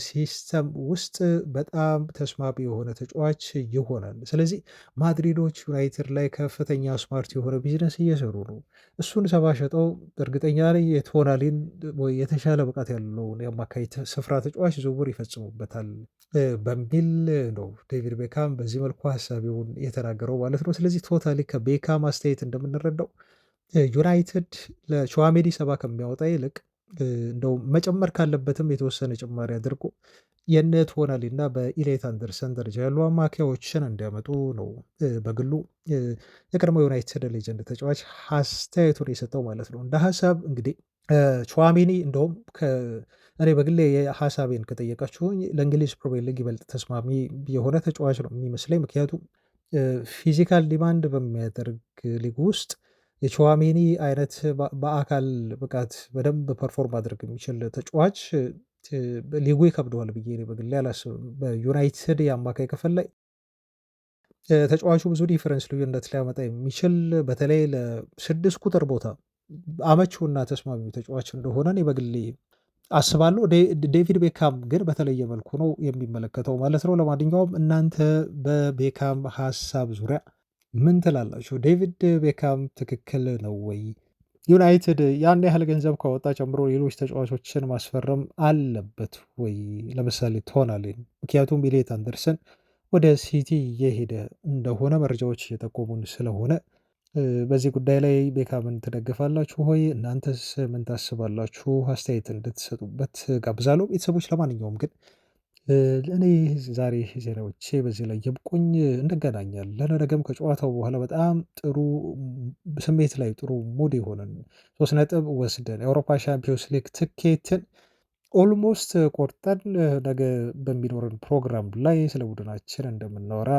ሲስተም ውስጥ በጣም ተስማሚ የሆነ ተጫዋች ይሆናል። ስለዚህ ማድሪዶች ዩናይትድ ላይ ከፍተኛ ስማርት የሆነ ቢዝነስ እየሰሩ ነው። እሱን 70 ሸጠው እርግጠኛ ነኝ የቶናሊን ወይ የተሻለ ብቃት ያለውን የአማካይ ስፍራ ተጫዋች ዝውውር ይፈጽሙበታል በሚል ነው ዴቪድ ቤካም በዚህ መልኩ ሀሳቢውን የተናገረው ማለት ነው። ስለዚህ ቶታሊ ከቤካም አስተያየት እንደምንረዳው ዩናይትድ ለቹዋሜኒ 70 ከሚያወጣ ይልቅ እንደው መጨመር ካለበትም የተወሰነ ጭማሪ አድርጎ የነ ቶናሊ እና በኢሌት አንደርሰን ደረጃ ያሉ አማካዮችን እንዲያመጡ ነው በግሉ የቀድሞ ዩናይትድ ሌጀንድ ተጫዋች አስተያየቱን የሰጠው ማለት ነው። እንደ ሀሳብ እንግዲህ ቹዋሜኒ እንደውም እኔ በግሌ ሀሳቤን ከጠየቃችሁኝ ለእንግሊዝ ፕሪሚየር ሊግ ይበልጥ ተስማሚ የሆነ ተጫዋች ነው የሚመስለኝ። ምክንያቱም ፊዚካል ዲማንድ በሚያደርግ ሊግ ውስጥ የቹዋሜኒ አይነት በአካል ብቃት በደንብ ፐርፎርም ማድረግ የሚችል ተጫዋች ሊጉ ይከብደዋል ብዬ እኔ በግሌ አላስብም። በዩናይትድ የአማካይ ክፍል ላይ ተጫዋቹ ብዙ ዲፈረንስ ልዩነት ሊያመጣ የሚችል በተለይ ለ6 ቁጥር ቦታ አመቺውና ተስማሚው ተጫዋች እንደሆነ እኔ በግሌ አስባለሁ። ዴቪድ ቤካም ግን በተለየ መልኩ ነው የሚመለከተው ማለት ነው። ለማንኛውም እናንተ በቤካም ሀሳብ ዙሪያ ምን ትላላችሁ? ዴቪድ ቤካም ትክክል ነው ወይ? ዩናይትድ ያን ያህል ገንዘብ ካወጣ ጨምሮ ሌሎች ተጫዋቾችን ማስፈረም አለበት ወይ? ለምሳሌ ቶናሊን፣ ምክንያቱም ኢሊየት አንደርሰን ወደ ሲቲ እየሄደ እንደሆነ መረጃዎች እየጠቆሙን ስለሆነ በዚህ ጉዳይ ላይ ቤካምን ትደግፋላችሁ ሆይ? እናንተስ ምን ታስባላችሁ? አስተያየት እንድትሰጡበት ጋብዛለሁ። ቤተሰቦች ለማንኛውም ግን እኔ ዛሬ ዜናዎቼ በዚህ ላይ ይብቁኝ። እንገናኛለን ነገም ከጨዋታው በኋላ በጣም ጥሩ ስሜት ላይ ጥሩ ሙድ የሆነን 3 ነጥብ ወስደን የአውሮፓ ሻምፒዮንስ ሊግ ትኬትን ኦልሞስት ቆርጠን ነገ በሚኖረን ፕሮግራም ላይ ስለ ቡድናችን እንደምናወራ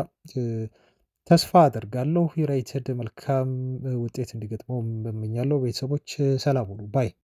ተስፋ አደርጋለሁ። ዩናይትድ መልካም ውጤት እንዲገጥመው እመኛለሁ። ቤተሰቦች ሰላም ሁኑ ባይ